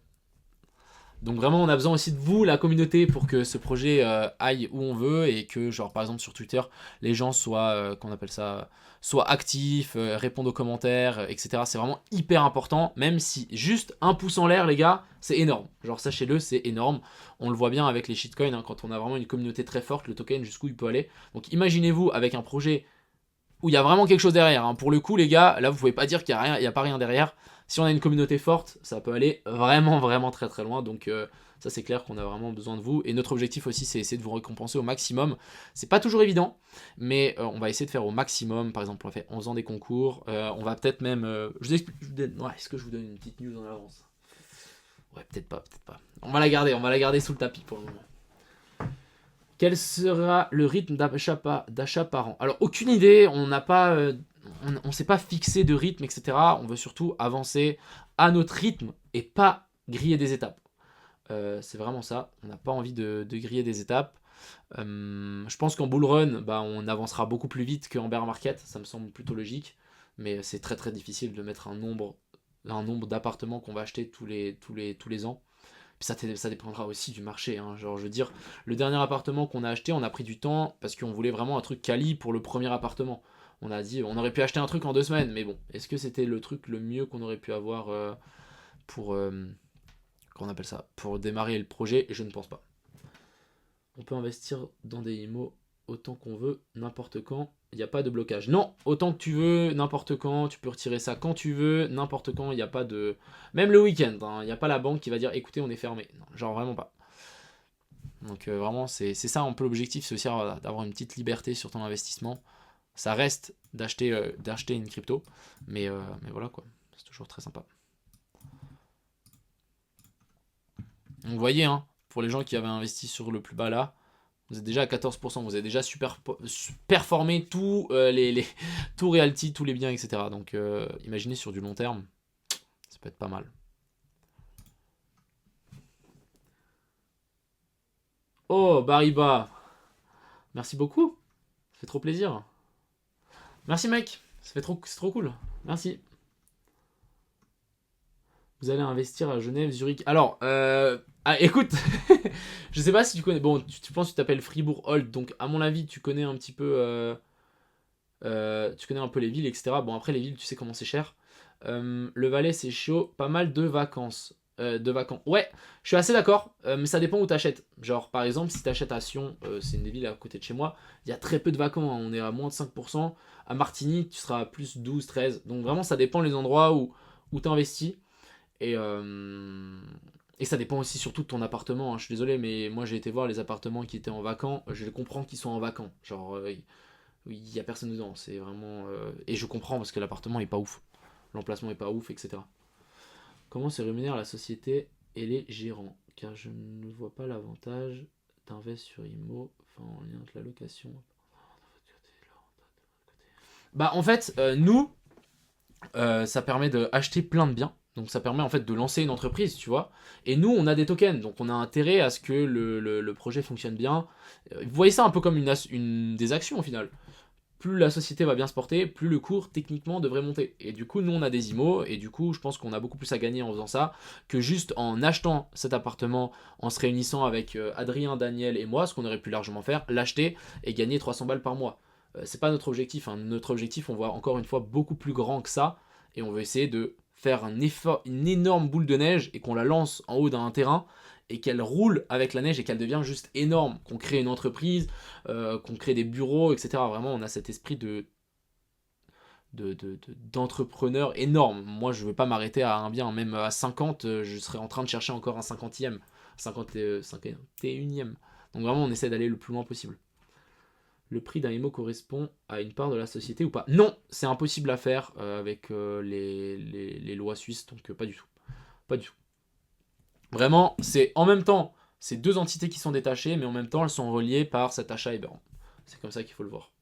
Donc vraiment, on a besoin aussi de vous, la communauté, pour que ce projet aille où on veut et que, genre, par exemple, sur Twitter, les gens soient, qu'on appelle ça, soient actifs, répondent aux commentaires, etc. C'est vraiment hyper important, même si juste un pouce en l'air, les gars, c'est énorme. Genre, sachez-le, c'est énorme. On le voit bien avec les shitcoins, hein, quand on a vraiment une communauté très forte, le token, jusqu'où il peut aller. Donc imaginez-vous avec un projet où il y a vraiment quelque chose derrière, hein. Pour le coup, les gars, là, vous pouvez pas dire qu'il y a rien, il y a pas rien derrière. Si on a une communauté forte, ça peut aller vraiment, vraiment très, très loin. Donc, ça, c'est clair qu'on a vraiment besoin de vous. Et notre objectif aussi, c'est essayer de vous récompenser au maximum. C'est pas toujours évident, mais on va essayer de faire au maximum. Par exemple, on fait en faisant des concours. On va peut-être même. Je vous explique. Ouais, est-ce que je vous donne une petite news en avance? Ouais, peut-être pas, peut-être pas. On va la garder sous le tapis pour le moment. Quel sera le rythme d'achat par an? Alors, aucune idée, on n'a pas, on s'est pas fixé de rythme, etc. On veut surtout avancer à notre rythme et pas griller des étapes. C'est vraiment ça, on n'a pas envie de griller des étapes. Je pense qu'en bull run, bah, on avancera beaucoup plus vite qu'en bear market, ça me semble plutôt logique. Mais c'est très très difficile de mettre un nombre d'appartements qu'on va acheter tous les ans. Puis ça dépendra aussi du marché, hein. Genre, je veux dire, le dernier appartement qu'on a acheté, on a pris du temps parce qu'on voulait vraiment un truc quali pour le premier appartement. On a dit, on aurait pu acheter un truc en 2 semaines, mais bon, est-ce que c'était le truc le mieux qu'on aurait pu avoir pour, comment on appelle ça, pour démarrer le projet? Je ne pense pas. On peut investir dans des IMO autant qu'on veut, n'importe quand. Il n'y a pas de blocage. Non, autant que tu veux, n'importe quand. Tu peux retirer ça quand tu veux, n'importe quand. Il n'y a pas de... Même le week-end, hein, il n'y a pas la banque qui va dire, écoutez, on est fermé. Non, genre vraiment pas. Donc vraiment, c'est ça un peu l'objectif. C'est aussi d'avoir une petite liberté sur ton investissement. Ça reste d'acheter une crypto. Mais voilà, quoi. C'est toujours très sympa. Donc vous voyez, hein, pour les gens qui avaient investi sur le plus bas là, vous êtes déjà à 14%, vous avez déjà performé tout tout realty, tous les biens, etc. Donc imaginez sur du long terme, ça peut être pas mal. Oh, Bariba, merci beaucoup, ça fait trop plaisir. Merci mec, c'est trop cool, merci. Vous allez investir à Genève, Zurich. Alors, écoute, je sais pas si tu connais. Bon, tu penses que tu t'appelles Fribourg Holt, donc à mon avis, tu connais un petit peu. Tu connais un peu les villes, etc. Bon, après, les villes, tu sais comment c'est cher. Le Valais, c'est chaud. Pas mal de vacances. De vacances. Ouais, je suis assez d'accord, mais ça dépend où t'achètes. Genre, par exemple, si t'achètes à Sion, c'est une des villes à côté de chez moi, il y a très peu de vacances, hein. On est à moins de 5%. À Martigny, tu seras à plus 12, 13. Donc, vraiment, ça dépend les endroits où t'investis. Et, ça dépend aussi surtout de ton appartement, hein. Je suis désolé, mais moi j'ai été voir les appartements qui étaient en vacant. Je comprends qu'ils sont en vacant. Genre, il y a personne dedans. C'est vraiment. Et je comprends parce que l'appartement est pas ouf. L'emplacement est pas ouf, etc. Comment se rémunère la société et les gérants? Car je ne vois pas l'avantage d'investir sur IMO, enfin en lien avec la location. Bah en fait, nous, ça permet d'acheter plein de biens. Donc ça permet en fait de lancer une entreprise, tu vois. Et nous, on a des tokens, donc on a intérêt à ce que le projet fonctionne bien. Vous voyez ça un peu comme des actions au final. Plus la société va bien se porter, plus le cours techniquement devrait monter. Et du coup, nous on a des IMO, et du coup, je pense qu'on a beaucoup plus à gagner en faisant ça que juste en achetant cet appartement, en se réunissant avec Adrien, Daniel et moi, ce qu'on aurait pu largement faire, l'acheter et gagner 300 balles par mois. C'est pas notre objectif, hein. Notre objectif, on voit encore une fois beaucoup plus grand que ça, et on veut essayer de faire une énorme boule de neige et qu'on la lance en haut d'un terrain et qu'elle roule avec la neige et qu'elle devient juste énorme, qu'on crée une entreprise, qu'on crée des bureaux, etc. Vraiment, on a cet esprit d'entrepreneur énorme. Moi, je ne veux pas m'arrêter à un bien, même à 50, je serais en train de chercher encore un 50e, 51e. Donc vraiment, on essaie d'aller le plus loin possible. Le prix d'un IMO correspond à une part de la société ou pas? Non, c'est impossible à faire avec les lois suisses, donc pas du tout. Pas du tout. Vraiment, c'est en même temps, c'est deux entités qui sont détachées, mais en même temps, elles sont reliées par cet achat Eberron. C'est comme ça qu'il faut le voir.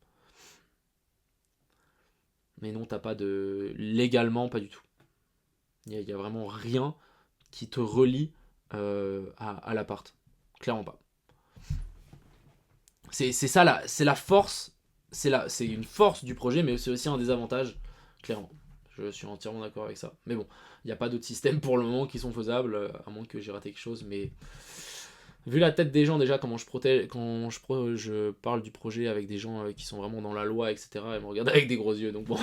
Mais non, t'as pas de... Légalement, pas du tout. Il y a vraiment rien qui te relie à l'appart. Clairement pas. C'est ça là, c'est la force, c'est une force du projet, mais c'est aussi un désavantage, clairement. Je suis entièrement d'accord avec ça. Mais bon, il n'y a pas d'autres systèmes pour le moment qui sont faisables, à moins que j'ai raté quelque chose. Mais vu la tête des gens déjà, comment je parle du projet avec des gens qui sont vraiment dans la loi, etc., ils me regardent avec des gros yeux. Donc bon,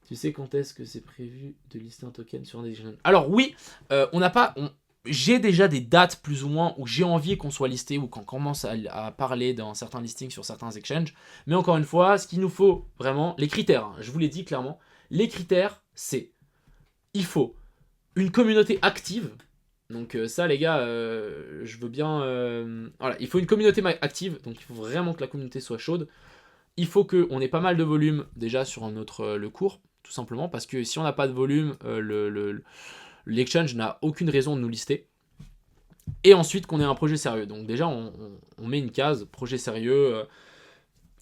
tu sais quand est-ce que c'est prévu de lister un token sur un exchange? Alors oui, on n'a pas... J'ai déjà des dates plus ou moins où j'ai envie qu'on soit listé ou qu'on commence à parler d'un certain listing sur certains exchanges. Mais encore une fois, ce qu'il nous faut vraiment, les critères, hein, je vous l'ai dit clairement, les critères, c'est il faut une communauté active. Donc ça les gars, je veux bien... voilà, il faut une communauté active, donc il faut vraiment que la communauté soit chaude. Il faut qu'on ait pas mal de volume déjà sur le cours, tout simplement, parce que si on n'a pas de volume, l'exchange n'a aucune raison de nous lister. Et ensuite qu'on ait un projet sérieux. Donc déjà on met une case, projet sérieux,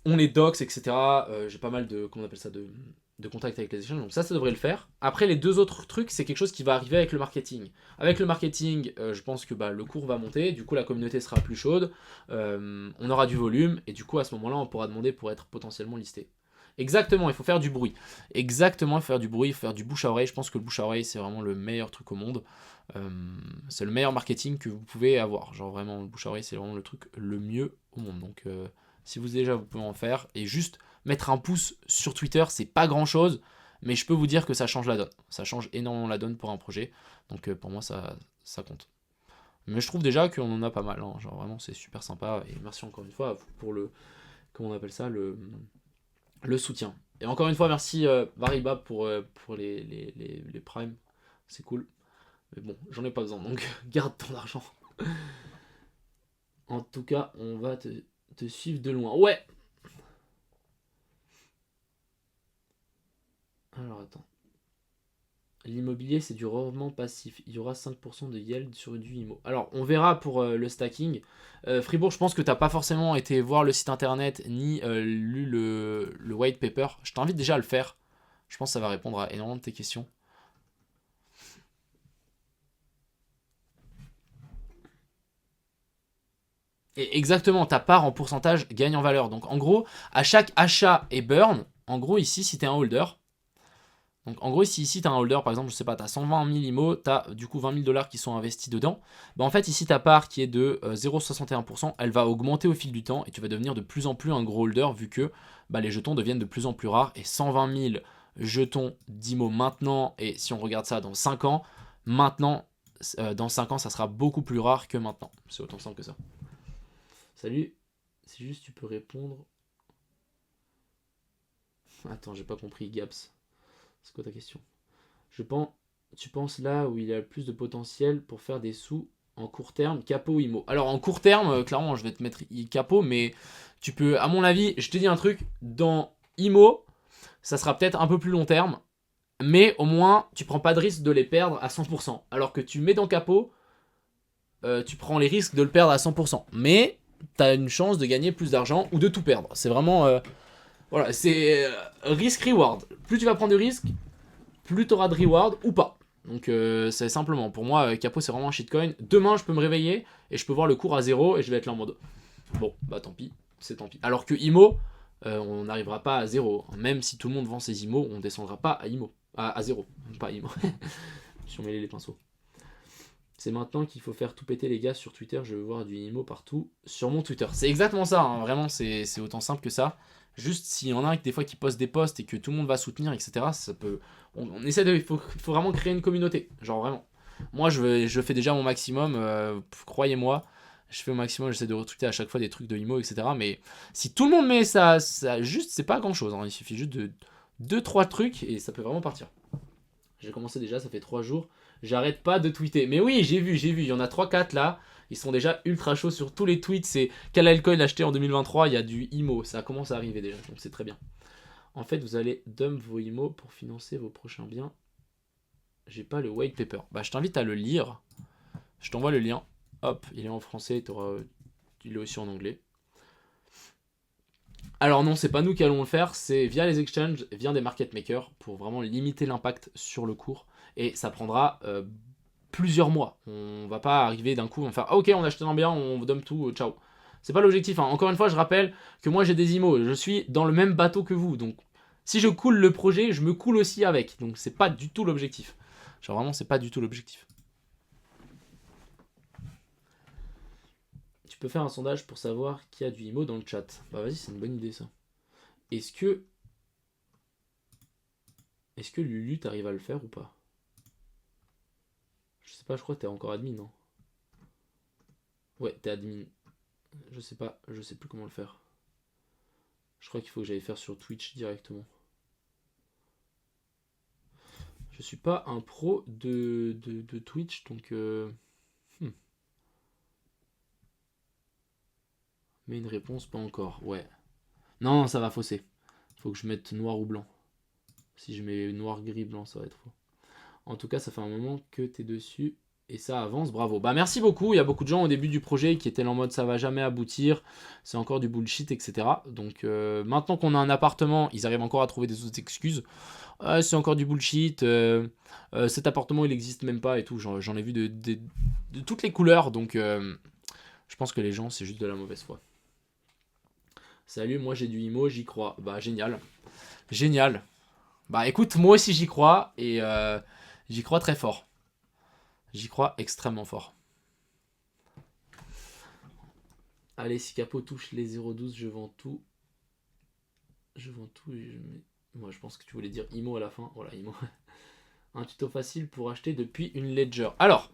on est docs, etc. J'ai pas mal de, comment on appelle ça, de contacts avec les exchanges, donc ça devrait le faire. Après les deux autres trucs, c'est quelque chose qui va arriver avec le marketing. Avec le marketing, je pense que le cours va monter, du coup la communauté sera plus chaude, on aura du volume, et du coup à ce moment-là on pourra demander pour être potentiellement listé. Exactement, il faut faire du bruit. Exactement, il faut faire du bruit, il faut faire du bouche à oreille. Je pense que le bouche à oreille, c'est vraiment le meilleur truc au monde. C'est le meilleur marketing que vous pouvez avoir. Genre vraiment, le bouche à oreille, c'est vraiment le truc le mieux au monde. Donc si vous déjà, vous pouvez en faire. Et juste mettre un pouce sur Twitter, c'est pas grand-chose. Mais je peux vous dire que ça change la donne. Ça change énormément la donne pour un projet. Donc pour moi, ça compte. Mais je trouve déjà qu'on en a pas mal. Hein. Genre vraiment, c'est super sympa. Et merci encore une fois pour le... Comment on appelle ça, le soutien. Et encore une fois, merci Variba pour les primes. C'est cool. Mais bon, j'en ai pas besoin, donc garde ton argent. En tout cas, on va te suivre de loin. Ouais. Alors attends. L'immobilier, c'est du rendement passif. Il y aura 5% de yield sur du IMO. Alors, on verra pour le stacking. Fribourg, je pense que tu n'as pas forcément été voir le site internet ni lu le white paper. Je t'invite déjà à le faire. Je pense que ça va répondre à énormément de tes questions. Et exactement, ta part en pourcentage gagne en valeur. Donc en gros, à chaque achat et burn, en gros ici, si tu es un holder, donc en gros ici tu as un holder, par exemple, je sais pas, tu as 120 000 IMO, tu as du coup 20 000 $ qui sont investis dedans. Bah en fait ici ta part qui est de 0,61%, elle va augmenter au fil du temps et tu vas devenir de plus en plus un gros holder vu que les jetons deviennent de plus en plus rares. Et 120 000 jetons d'IMO maintenant, et si on regarde ça dans 5 ans, maintenant, dans 5 ans ça sera beaucoup plus rare que maintenant. C'est autant simple que ça. Salut, c'est juste tu peux répondre. Attends, j'ai pas compris, Gaps. C'est quoi ta question? Tu penses là où il y a le plus de potentiel pour faire des sous en court terme, capot ou IMO? Alors en court terme, clairement, je vais te mettre capot, mais tu peux, à mon avis, je te dis un truc, dans IMO, ça sera peut-être un peu plus long terme, mais au moins, tu prends pas de risque de les perdre à 100%. Alors que tu mets dans capot, tu prends les risques de le perdre à 100%. Mais t'as une chance de gagner plus d'argent ou de tout perdre. C'est vraiment... voilà, c'est risk-reward. Plus tu vas prendre de risques, plus tu auras de reward ou pas. Donc c'est simplement, pour moi, Capo c'est vraiment un shitcoin. Demain je peux me réveiller et je peux voir le cours à 0 et je vais être là en mode bon, bah tant pis, c'est tant pis. Alors que IMO, on n'arrivera pas à 0. Même si tout le monde vend ses IMO, on descendra pas à IMO. À 0, pas à IMO. Je suis mêlé les pinceaux. C'est maintenant qu'il faut faire tout péter les gars sur Twitter, je veux voir du IMO partout sur mon Twitter. C'est exactement ça, hein. Vraiment, c'est autant simple que ça. Juste s'il y en a un des fois qui poste des posts et que tout le monde va soutenir, etc., ça peut... On essaie de... Il faut vraiment créer une communauté, genre vraiment. Moi, je fais déjà mon maximum, croyez-moi. Je fais au maximum, j'essaie de retweeter à chaque fois des trucs de IMO, etc. Mais si tout le monde met ça juste, c'est pas grand-chose, hein. Il suffit juste de 2-3 trucs et ça peut vraiment partir. J'ai commencé déjà, ça fait 3 jours. J'arrête pas de tweeter. Mais oui, j'ai vu. Il y en a 3-4 là. Ils sont déjà ultra chauds sur tous les tweets. C'est quel altcoin acheter en 2023. Il y a du IMO. Ça commence à arriver déjà. Donc c'est très bien. En fait, vous allez dump vos IMO pour financer vos prochains biens. J'ai pas le white paper. Bah, je t'invite à le lire. Je t'envoie le lien. Hop, il est en français. Il est aussi en anglais. Alors non, c'est pas nous qui allons le faire, c'est via les exchanges, via des market makers pour vraiment limiter l'impact sur le cours. Et ça prendra plusieurs mois. On va pas arriver d'un coup, on va faire ah, ok, on a acheté un bien, on vous donne tout, ciao. C'est pas l'objectif, hein. Encore une fois, je rappelle que moi j'ai des IMO, je suis dans le même bateau que vous. Donc si je coule le projet, je me coule aussi avec. Donc c'est pas du tout l'objectif. Genre vraiment, c'est pas du tout l'objectif. Tu peux faire un sondage pour savoir qui a du IMO dans le chat. Bah vas-y, c'est une bonne idée ça. Est-ce que Lulu t'arrive à le faire ou pas? Je sais pas, je crois que t'es encore admin, non? Ouais, t'es admin. Je sais pas, je sais plus comment le faire. Je crois qu'il faut que j'aille faire sur Twitch directement. Je suis pas un pro de Twitch, donc... Mais une réponse, pas encore, ouais. Non, ça va fausser. Faut que je mette noir ou blanc. Si je mets noir, gris, blanc, ça va être faux. En tout cas, ça fait un moment que t'es dessus et ça avance, bravo. Bah merci beaucoup, il y a beaucoup de gens au début du projet qui étaient en mode ça va jamais aboutir, c'est encore du bullshit, etc. Donc maintenant qu'on a un appartement, ils arrivent encore à trouver des autres excuses. C'est encore du bullshit, cet appartement il existe même pas et tout, j'en ai vu de toutes les couleurs, donc je pense que les gens c'est juste de la mauvaise foi. Salut, moi j'ai du IMO, j'y crois. Bah génial. Génial. Bah écoute, moi aussi j'y crois et j'y crois très fort. J'y crois extrêmement fort. Allez, si Capo touche les 0,12, je vends tout. Je vends tout et je mets... Moi je pense que tu voulais dire IMO à la fin. Voilà, IMO. Un tuto facile pour acheter depuis une Ledger. Alors,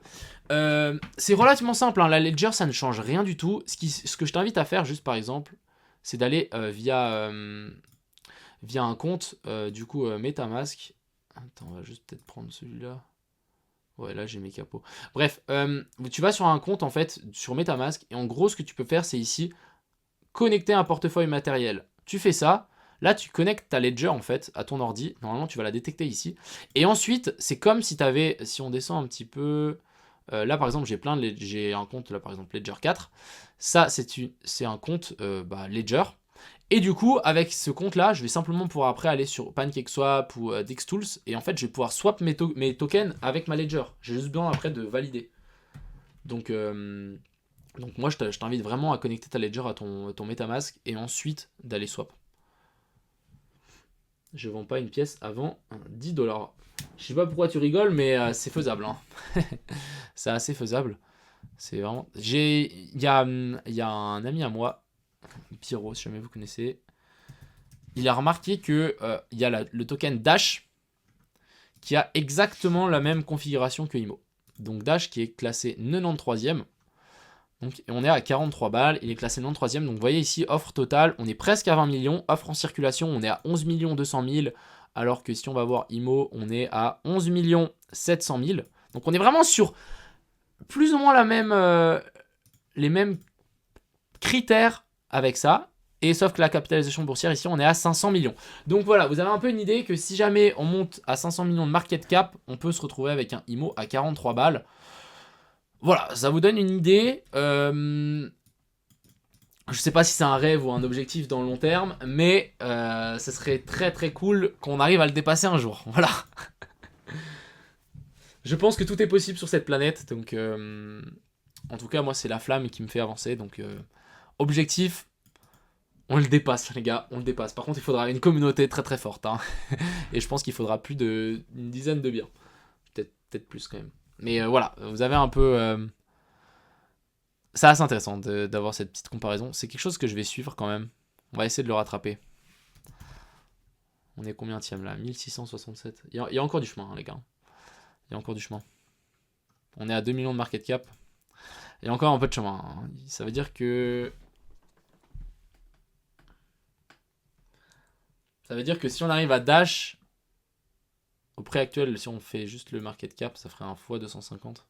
c'est relativement simple, hein. La Ledger ça ne change rien du tout. Ce que je t'invite à faire juste par exemple, c'est d'aller via un compte, du coup Metamask. Attends, on va juste peut-être prendre celui-là. Ouais, là j'ai mes capots. Bref, tu vas sur un compte en fait sur Metamask et en gros ce que tu peux faire c'est ici connecter un portefeuille matériel. Tu fais ça, là tu connectes ta Ledger en fait à ton ordi. Normalement tu vas la détecter ici. Et ensuite c'est comme si tu avais, si on descend un petit peu, là par exemple j'ai un compte là par exemple Ledger 4. Ça c'est un compte Ledger. Et du coup, avec ce compte-là, je vais simplement pouvoir après aller sur PancakeSwap ou DexTools. Et en fait, je vais pouvoir swap mes tokens avec ma Ledger. J'ai juste besoin après de valider. Donc moi, je t'invite vraiment à connecter ta Ledger à ton Metamask et ensuite d'aller swap. Je vends pas une pièce avant 10$. Je sais pas pourquoi tu rigoles, mais c'est faisable, hein. C'est assez faisable. C'est vraiment... Il y a un ami à moi, Pyro, si jamais vous connaissez, il a remarqué que il y a le token Dash qui a exactement la même configuration que IMO. Donc Dash qui est classé 93e. Donc, et on est à 43 balles, il est classé 93e. Donc vous voyez ici, offre totale, on est presque à 20 millions. Offre en circulation, on est à 11 200 000. Alors que si on va voir IMO, on est à 11 700 000. Donc on est vraiment sur plus ou moins les mêmes critères avec ça. Et sauf que la capitalisation boursière ici on est à 500 millions. Donc voilà, vous avez un peu une idée que si jamais on monte à 500 millions de market cap, on peut se retrouver avec un IMO à 43 balles. Voilà, ça vous donne une idée. Je sais pas si c'est un rêve ou un objectif dans le long terme, mais ça serait très très cool qu'on arrive à le dépasser un jour. Voilà. Je pense que tout est possible sur cette planète, donc en tout cas moi c'est la flamme qui me fait avancer, donc objectif, on le dépasse les gars, on le dépasse. Par contre il faudra une communauté très très forte, hein. Et je pense qu'il faudra plus d'une dizaine de biens, peut-être plus quand même. Mais voilà, vous avez un peu... C'est assez intéressant d'avoir cette petite comparaison. C'est quelque chose que je vais suivre quand même. On va essayer de le rattraper. On est combienième là? 1667. Il y a encore du chemin, hein, les gars. Il y a encore du chemin. On est à 2 millions de market cap. Il y a encore un peu de chemin, hein. Ça veut dire que... Ça veut dire que si on arrive à dash, au prix actuel, si on fait juste le market cap, ça ferait un x 250.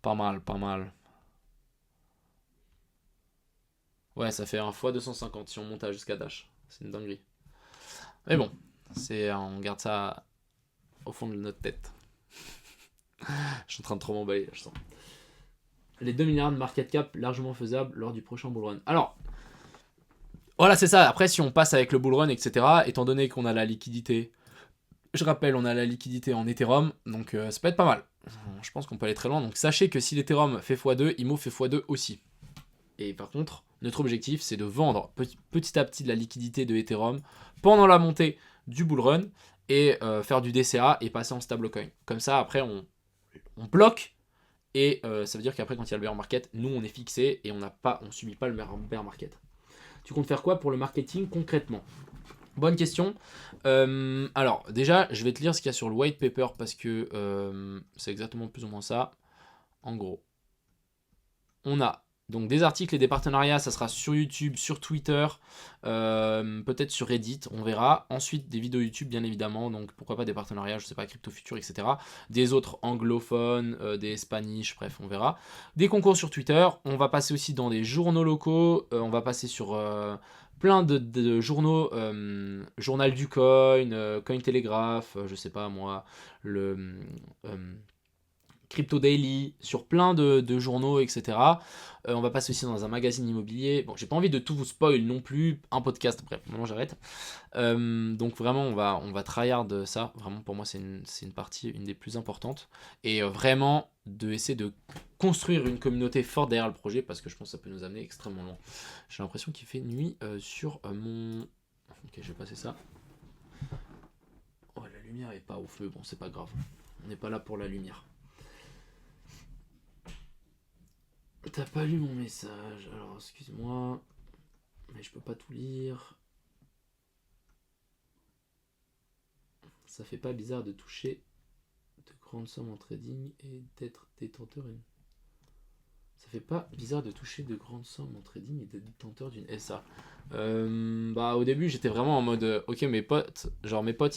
Pas mal, pas mal. Ouais, ça fait un x 250 si on monte jusqu'à dash. C'est une dinguerie. Mais bon, on garde ça au fond de notre tête. Je suis en train de trop m'emballer, là, je sens. Les 2 milliards de market cap largement faisables lors du prochain bull run. Alors, voilà, c'est ça. Après, si on passe avec le bull run, etc., étant donné qu'on a la liquidité, je rappelle, on a la liquidité en Ethereum, donc ça peut être pas mal. Je pense qu'on peut aller très loin. Donc sachez que si l'Ethereum fait x2, IMO fait x2 aussi. Et par contre, notre objectif, c'est de vendre petit à petit de la liquidité de Ethereum pendant la montée du bull run et faire du DCA et passer en stablecoin. Comme ça, après, on bloque et ça veut dire qu'après, quand il y a le bear market, nous, on est fixé et on subit pas le bear market. Tu comptes faire quoi pour le marketing concrètement? Bonne question. Alors, déjà, je vais te lire ce qu'il y a sur le white paper parce que c'est exactement plus ou moins ça. En gros, on a donc des articles et des partenariats, ça sera sur YouTube, sur Twitter, peut-être sur Reddit, on verra. Ensuite, des vidéos YouTube, bien évidemment, donc pourquoi pas des partenariats, je sais pas, Crypto Future, etc. Des autres anglophones, des Spanish, bref, on verra. Des concours sur Twitter, on va passer aussi dans des journaux locaux, on va passer sur plein de journaux, Journal du Coin, Cointelegraph, je sais pas moi, le... Crypto Daily, sur plein de journaux, etc. On va passer aussi dans un magazine immobilier. Bon, j'ai pas envie de tout vous spoil non plus. Un podcast, bref, maintenant j'arrête. Donc vraiment, on va tryhard ça. Vraiment, pour moi, c'est une partie, une des plus importantes. Et vraiment, essayer de construire une communauté forte derrière le projet, parce que je pense que ça peut nous amener extrêmement loin. J'ai l'impression qu'il fait nuit sur mon... Ok, je vais passer ça. Oh, la lumière est pas au feu. Bon, c'est pas grave. On n'est pas là pour la lumière. T'as pas lu mon message, alors excuse-moi, mais je peux pas tout lire. Ça fait pas bizarre de toucher de grandes sommes en trading et d'être détenteur d'une... Ça fait pas bizarre de toucher de grandes sommes en trading et d'être détenteur d'une SA. Bah au début j'étais vraiment en mode ok mes potes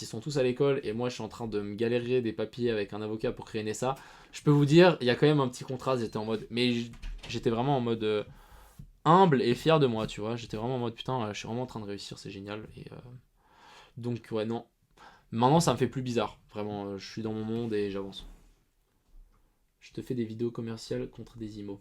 ils sont tous à l'école et moi je suis en train de me galérer des papiers avec un avocat pour créer une SA. Je peux vous dire il y a quand même un petit contraste, j'étais en mode mais j'étais vraiment en mode humble et fier de moi, tu vois. J'étais vraiment en mode putain je suis vraiment en train de réussir, c'est génial. Et donc ouais non. Maintenant ça me fait plus bizarre, vraiment je suis dans mon monde et j'avance. Je te fais des vidéos commerciales contre des IMO.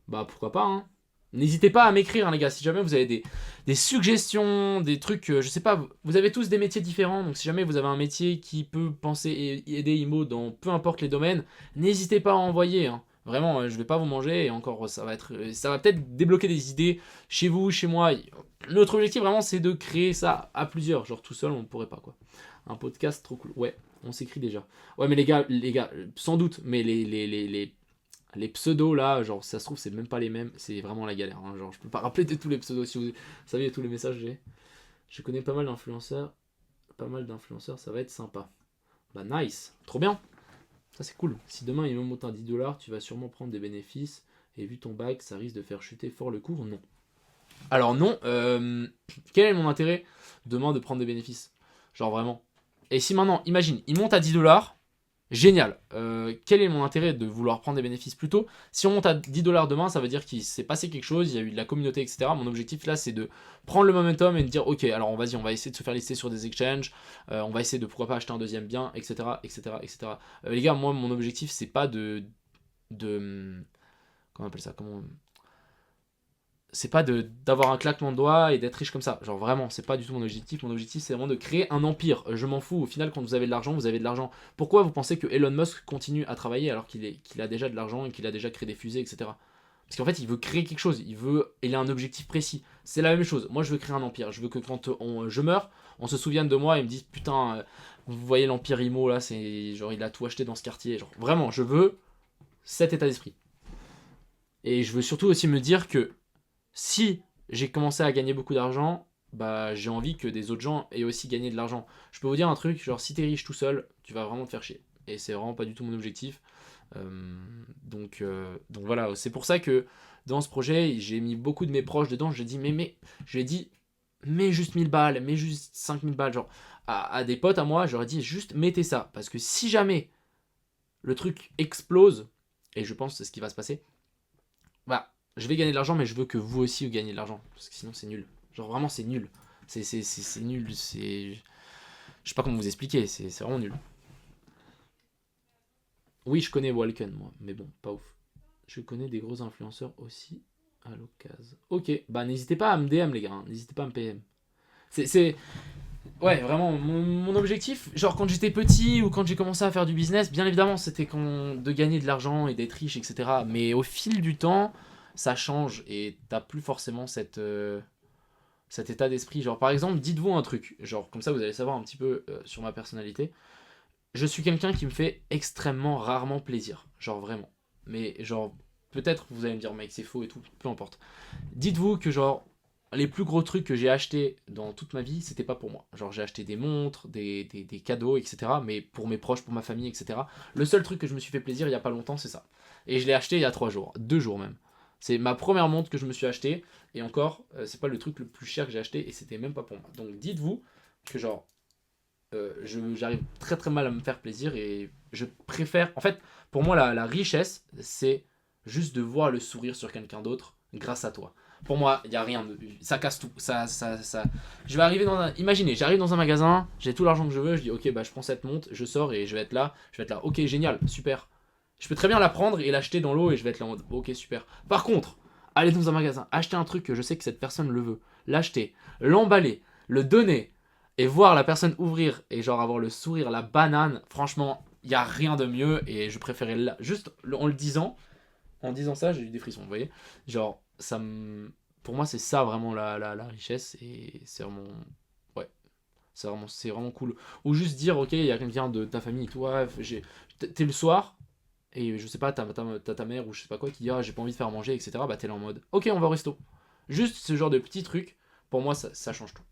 Bah pourquoi pas hein. N'hésitez pas à m'écrire, hein, les gars, si jamais vous avez des suggestions, des trucs, je sais pas, vous avez tous des métiers différents, donc si jamais vous avez un métier qui peut penser et aider IMO dans peu importe les domaines, n'hésitez pas à envoyer, hein. Vraiment, je vais pas vous manger, et encore, ça va peut-être débloquer des idées chez vous, chez moi. Notre objectif, vraiment, c'est de créer ça à plusieurs, genre tout seul, on ne pourrait pas, quoi. Un podcast trop cool, ouais, on s'écrit déjà. Ouais, mais les gars, sans doute, mais les pseudos là, genre ça se trouve c'est même pas les mêmes, c'est vraiment la galère, hein. Genre je peux pas rappeler de tous les pseudos si vous savez tous les messages que j'ai. Je connais pas mal d'influenceurs, ça va être sympa. Bah nice, trop bien, ça c'est cool. Si demain il me monte un 10$, tu vas sûrement prendre des bénéfices, et vu ton bac, ça risque de faire chuter fort le cours, non. Alors non, quel est mon intérêt demain de prendre des bénéfices? Genre vraiment. Et si maintenant, imagine, il monte à 10$, génial. Quel est mon intérêt de vouloir prendre des bénéfices plus tôt? Si on monte à 10$ demain, ça veut dire qu'il s'est passé quelque chose, il y a eu de la communauté, etc. Mon objectif là, c'est de prendre le momentum et de dire ok, alors on va essayer de se faire lister sur des exchanges, on va essayer de pourquoi pas acheter un deuxième bien, etc. etc., etc. Les gars, moi, mon objectif, c'est pas comment on appelle ça? C'est pas d'avoir un claquement de doigts et d'être riche comme ça. Genre vraiment, c'est pas du tout mon objectif. Mon objectif, c'est vraiment de créer un empire. Je m'en fous. Au final, quand vous avez de l'argent, vous avez de l'argent. Pourquoi vous pensez que Elon Musk continue à travailler alors qu'il a déjà de l'argent et qu'il a déjà créé des fusées, etc. Parce qu'en fait, il veut créer quelque chose. Il a un objectif précis. C'est la même chose. Moi, je veux créer un empire. Je veux que quand je meurs, on se souvienne de moi et me dise putain, vous voyez l'empire Imo là, c'est genre il a tout acheté dans ce quartier. Genre vraiment, je veux cet état d'esprit. Et je veux surtout aussi me dire que si j'ai commencé à gagner beaucoup d'argent, bah j'ai envie que des autres gens aient aussi gagné de l'argent. Je peux vous dire un truc, genre si t'es riche tout seul, tu vas vraiment te faire chier. Et c'est vraiment pas du tout mon objectif. Donc voilà, c'est pour ça que dans ce projet, j'ai mis beaucoup de mes proches dedans. Je lui ai dit, mets juste 1000 balles, mets juste 5000 balles. Genre, à des potes à moi, j'aurais dit juste mettez ça. Parce que si jamais le truc explose, et je pense que c'est ce qui va se passer, bah, je vais gagner de l'argent, mais je veux que vous aussi vous gagnez de l'argent. Parce que sinon, c'est nul. Genre, vraiment, c'est nul. C'est nul. Je sais pas comment vous expliquer, c'est vraiment nul. Oui, je connais Walken, moi, mais bon, pas ouf. Je connais des gros influenceurs aussi à l'occasion. Ok, bah n'hésitez pas à me DM, les gars, hein. N'hésitez pas à me PM. C'est. Ouais, vraiment, mon objectif, genre quand j'étais petit ou quand j'ai commencé à faire du business, bien évidemment, c'était de gagner de l'argent et d'être riche, etc. Mais au fil du temps, ça change et t'as plus forcément cet état d'esprit. Genre, par exemple, dites-vous un truc, genre, comme ça vous allez savoir un petit peu sur ma personnalité. Je suis quelqu'un qui me fait extrêmement rarement plaisir. Genre, vraiment. Mais, genre, peut-être vous allez me dire, mec, c'est faux et tout, peu importe. Dites-vous que, genre, les plus gros trucs que j'ai achetés dans toute ma vie, c'était pas pour moi. Genre, j'ai acheté des montres, des cadeaux, etc. Mais pour mes proches, pour ma famille, etc. Le seul truc que je me suis fait plaisir il y a pas longtemps, c'est ça. Et je l'ai acheté il y a 3 jours, 2 jours même. C'est ma première montre que je me suis acheté. Et encore, c'est pas le truc le plus cher que j'ai acheté et c'était même pas pour moi. Donc, dites-vous que, genre, j'arrive très très mal à me faire plaisir et je préfère. En fait, pour moi, la richesse, c'est juste de voir le sourire sur quelqu'un d'autre grâce à toi. Pour moi, il n'y a rien de. Ça casse tout. Ça. Je vais arriver dans un. Imaginez, j'arrive dans un magasin, j'ai tout l'argent que je veux, je dis ok, bah je prends cette montre, je sors et je vais être là. Je vais être là. Ok, génial, super. Je peux très bien la prendre et l'acheter dans l'eau et je vais être là en mode ok, super. Par contre, aller dans un magasin, acheter un truc que je sais que cette personne le veut, l'acheter, l'emballer, le donner, et voir la personne ouvrir et genre avoir le sourire, la banane, franchement, il n'y a rien de mieux et je préférais là. Juste en disant ça, j'ai eu des frissons, vous voyez. Genre, pour moi, c'est ça vraiment la richesse et c'est vraiment. Ouais, c'est vraiment cool. Ou juste dire, ok, il y a quelqu'un de ta famille, toi, t'es le soir. Et je sais pas, t'as ta mère ou je sais pas quoi qui dit ah, j'ai pas envie de faire manger, etc. Bah t'es là en mode ok, on va au resto. Juste ce genre de petits trucs, pour moi, ça change tout.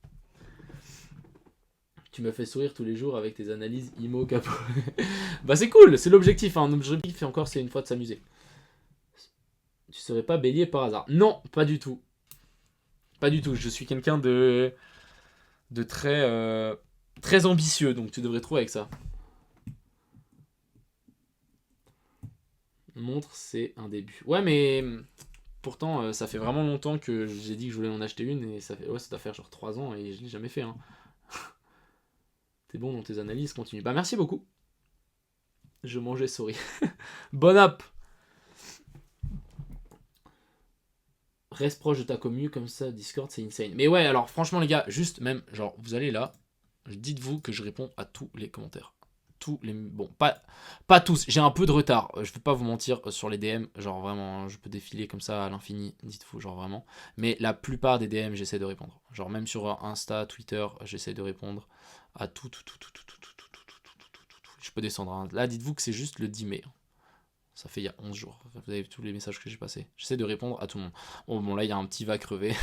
Tu me fais sourire tous les jours avec tes analyses IMO capo. Bah c'est cool, c'est l'objectif. Hein. Un objectif et encore c'est une fois de s'amuser. Tu serais pas bélier par hasard? Non, pas du tout. Pas du tout. Je suis quelqu'un de très ambitieux, donc tu devrais trouver avec ça. Montre, c'est un début. Ouais, mais pourtant ça fait vraiment longtemps que j'ai dit que je voulais en acheter une et ça doit faire genre 3 ans et je l'ai jamais fait. Hein. T'es bon dans tes analyses, continue. Bah merci beaucoup. Je mangeais souris. Bonne app. Reste proche de ta commu, comme ça, Discord, c'est insane. Mais ouais, alors franchement, les gars, juste même, genre, vous allez là, dites-vous que je réponds à tous les commentaires. Tous les. Bon, pas tous, j'ai un peu de retard. Je vais pas vous mentir sur les DM, genre vraiment, je peux défiler comme ça à l'infini, dites-vous, genre vraiment. Mais la plupart des DM, j'essaie de répondre. Genre, même sur Insta, Twitter, j'essaie de répondre à tout, tout, tout, tout, tout, tout, tout, tout, tout, tout, tout, tout, tout, tout. Je peux descendre. Hein. Là, dites-vous que c'est juste le 10 mai. Ça fait il y a 11 jours. Vous avez tous les messages que j'ai passés. J'essaie de répondre à tout le monde. Oh bon, là, il y a un petit va crever.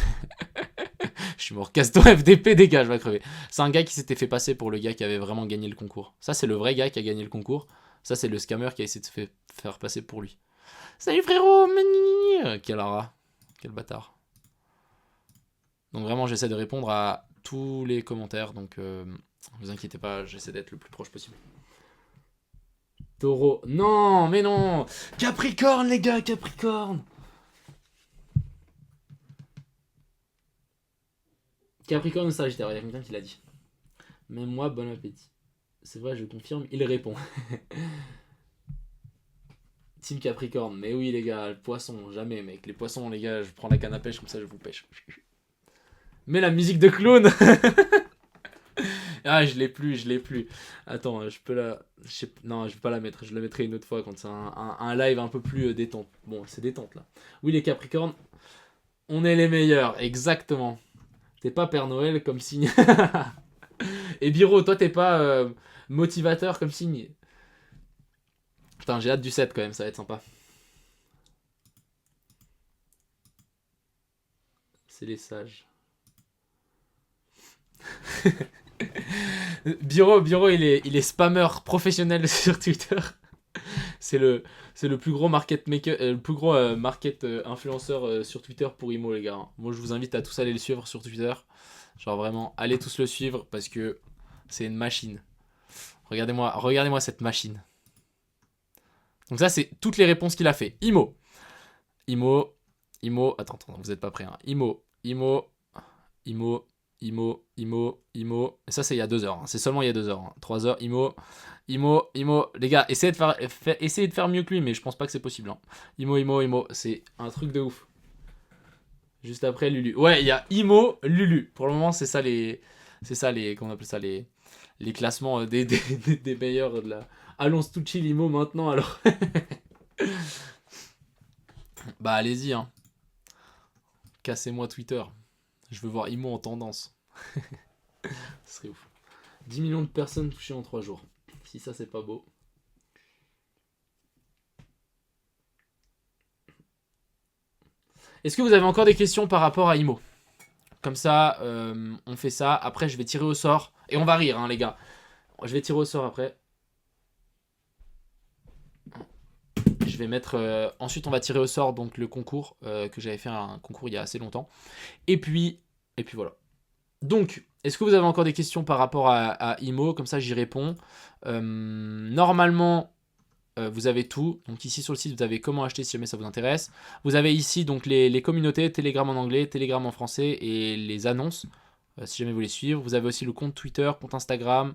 Je suis mort. Casse-toi FDP, dégage, va crever. C'est un gars qui s'était fait passer pour le gars qui avait vraiment gagné le concours. Ça, c'est le vrai gars qui a gagné le concours. Ça, c'est le scammer qui a essayé de se faire passer pour lui. Salut frérot. Quel rat. Quel bâtard. Donc vraiment, j'essaie de répondre à tous les commentaires. Donc, vous inquiétez pas, j'essaie d'être le plus proche possible. Taureau. Non, mais non. Capricorne, les gars, Capricorne. Capricorne ou Sagittaire, il y a quelqu'un qui l'a dit. Même moi, bon appétit. C'est vrai, je confirme, il répond. Team Capricorne, mais oui les gars, le poisson, jamais mec. Les poissons, les gars, je prends la canne à pêche, comme ça je vous pêche. Mais la musique de clown. Ah, je l'ai plus, je l'ai plus. Attends, je peux la. Non, je vais pas la mettre. Je la mettrai une autre fois quand c'est un live un peu plus détente. Bon, c'est détente là. Oui, les Capricornes, On est les meilleurs, exactement. T'es pas Père Noël comme signe. Et Biro, toi t'es pas motivateur comme signe. Putain, j'ai hâte du 7 quand même, ça va être sympa. C'est les sages. Biro il est spammer professionnel sur Twitter. C'est le, c'est le plus gros market maker, le plus gros market influenceur sur Twitter pour Imo, les gars. Moi, je vous invite à tous aller le suivre sur Twitter. Genre vraiment, allez tous le suivre parce que c'est une machine. Regardez-moi cette machine. Donc ça, c'est toutes les réponses qu'il a fait. Imo, attends, vous êtes pas prêts. Hein. Imo. Et ça, c'est il y a 2 heures. Hein. C'est seulement il y a 2 heures. Hein. 3 heures, Imo. Les gars, essayez de faire mieux que lui, mais je pense pas que c'est possible. Hein. Imo. C'est un truc de ouf. Juste après, Lulu. Ouais, il y a Imo, Lulu. Pour le moment, c'est ça les. Comment on appelle ça les classements des meilleurs de la. Allons tout chill Imo maintenant alors. Bah, allez-y, hein. Cassez-moi Twitter. Je veux voir Imo en tendance. Ce serait ouf. 10 millions de personnes touchées en 3 jours. Si ça, c'est pas beau. Est-ce que vous avez encore des questions par rapport à Imo? Comme ça, on fait ça. Après, je vais tirer au sort. Et on va rire, hein, les gars. Je vais tirer au sort après. Je vais mettre... ensuite, on va tirer au sort donc le concours. Que j'avais fait un concours il y a assez longtemps. Et puis voilà. Donc, est-ce que vous avez encore des questions par rapport à Imo? Comme ça, j'y réponds. Normalement, vous avez tout. Donc ici sur le site, vous avez comment acheter si jamais ça vous intéresse. Vous avez ici donc les communautés, Telegram en anglais, Telegram en français et les annonces, si jamais vous voulez suivre. Vous avez aussi le compte Twitter, compte Instagram,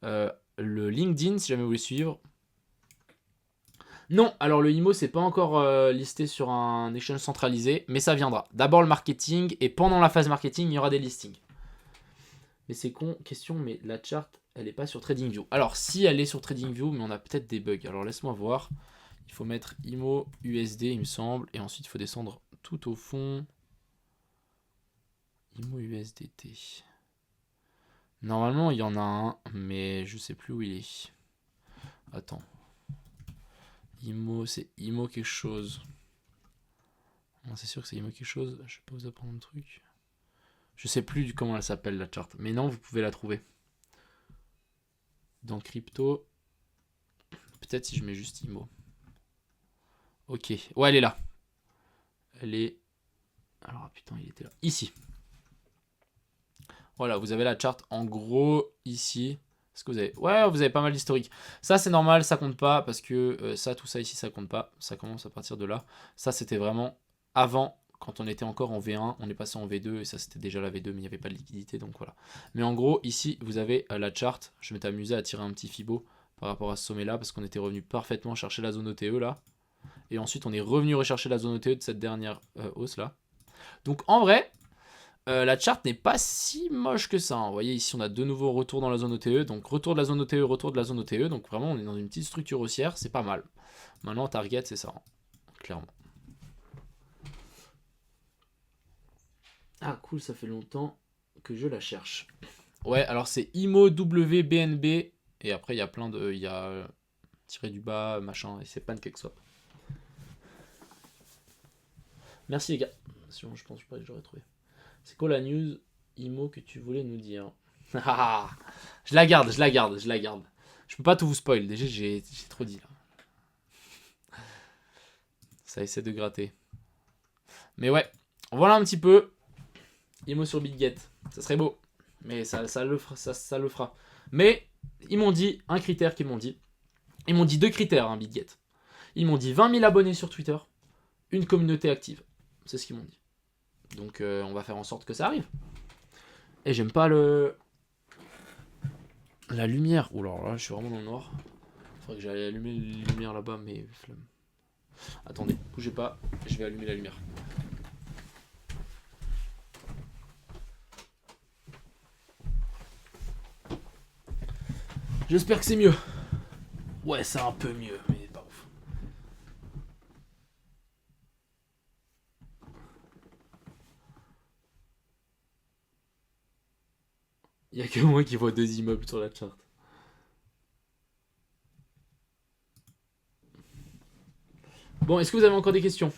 le LinkedIn, si jamais vous voulez suivre. Non, alors le IMO, c'est pas encore listé sur un exchange centralisé, mais ça viendra. D'abord le marketing, et pendant la phase marketing, il y aura des listings. Mais c'est con, question, mais la chart, elle est pas sur TradingView. Alors, si elle est sur TradingView, mais on a peut-être des bugs. Alors, laisse-moi voir. Il faut mettre IMO USD, il me semble. Et ensuite, il faut descendre tout au fond. IMO USDT. Normalement, il y en a un, mais je sais plus où il est. Attends. IMO, c'est IMO quelque chose. Non, c'est sûr que c'est IMO quelque chose. Je vais pas vous apprendre un truc. Je sais plus comment elle s'appelle la chart. Mais non, vous pouvez la trouver. Dans crypto. Peut-être si je mets juste IMO. Ok. Ouais, elle est là. Elle est... Alors, putain, il était là. Ici. Voilà, vous avez la chart en gros ici. Est-ce que vous avez... Ouais, vous avez pas mal d'historique. Ça, c'est normal, ça compte pas. Parce que ça, tout ça ici, ça compte pas. Ça commence à partir de là. Ça, c'était vraiment avant... Quand on était encore en V1, on est passé en V2 et ça c'était déjà la V2 mais il n'y avait pas de liquidité donc voilà. Mais en gros ici vous avez la chart, je m'étais amusé à tirer un petit fibo par rapport à ce sommet là parce qu'on était revenu parfaitement chercher la zone OTE là. Et ensuite on est revenu rechercher la zone OTE de cette dernière hausse là. Donc en vrai, la chart n'est pas si moche que ça. Hein. Vous voyez ici on a de nouveau retour dans la zone OTE, donc retour de la zone OTE, retour de la zone OTE, donc vraiment on est dans une petite structure haussière, c'est pas mal. Maintenant target c'est ça, hein. Clairement. Ah cool, ça fait longtemps que je la cherche. Ouais, alors c'est IMO WBNB. Et après, il y a plein de... Il y a tiré du bas, machin, et c'est PancakeSwap. Merci les gars. Sinon, je pense pas que j'aurais trouvé. C'est quoi la news IMO que tu voulais nous dire? Je la garde. Je peux pas tout vous spoil. Déjà, j'ai trop dit là. Ça essaie de gratter. Mais ouais, voilà un petit peu. IMO sur BitGet. Ça serait beau. Mais ça le fera. Mais ils m'ont dit un critère qu'ils m'ont dit. Ils m'ont dit 2 critères, hein, BitGet. Ils m'ont dit 20 000 abonnés sur Twitter, une communauté active. C'est ce qu'ils m'ont dit. Donc on va faire en sorte que ça arrive. Et j'aime pas la lumière. Ouh là, je suis vraiment dans le noir. Faudrait que j'aille allumer les lumières là-bas, mais flemme. Attendez, bougez pas, je vais allumer la lumière. J'espère que c'est mieux. Ouais, c'est un peu mieux, mais pas ouf. Il y a que moi qui vois 2 immeubles sur la charte. Bon, est-ce que vous avez encore des questions?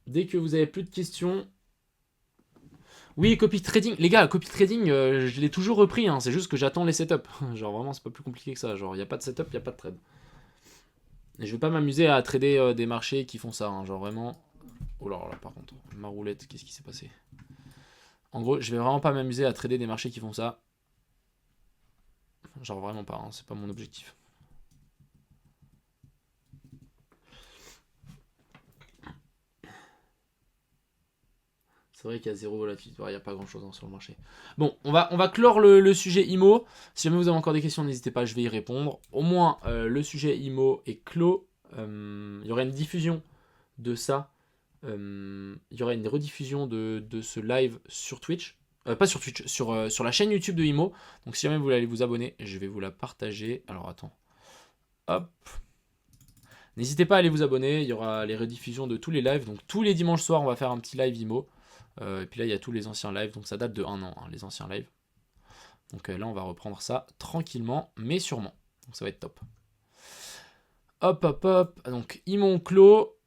Dès que vous avez plus de questions. Oui, copy trading. Les gars, copy trading, je l'ai toujours repris. Hein. C'est juste que j'attends les setups. Genre vraiment, c'est pas plus compliqué que ça. Genre, il n'y a pas de setup, il n'y a pas de trade. Et je vais pas m'amuser à trader des marchés qui font ça. Hein. Genre vraiment. Oh là là, par contre, ma roulette, qu'est-ce qui s'est passé? En gros, je vais vraiment pas m'amuser à trader des marchés qui font ça. Genre vraiment pas, hein. C'est pas mon objectif. C'est vrai qu'il y a zéro volatilité, il n'y a pas grand chose sur le marché. Bon, on va clore le sujet IMO. Si jamais vous avez encore des questions, n'hésitez pas, je vais y répondre. Au moins, le sujet IMO est clos. Il y aura une diffusion de ça. Il y aura une rediffusion de ce live sur Twitch. Pas sur Twitch, sur la chaîne YouTube de IMO. Donc si jamais vous voulez aller vous abonner, je vais vous la partager. Alors attends. Hop. N'hésitez pas à aller vous abonner. Il y aura les rediffusions de tous les lives. Donc tous les dimanches soirs, on va faire un petit live IMO. Et puis là, il y a tous les anciens lives, donc ça date de 1 an, hein, les anciens lives. Donc là, on va reprendre ça tranquillement, mais sûrement. Donc ça va être top. Hop, hop, hop. Donc, ils m'ont clos.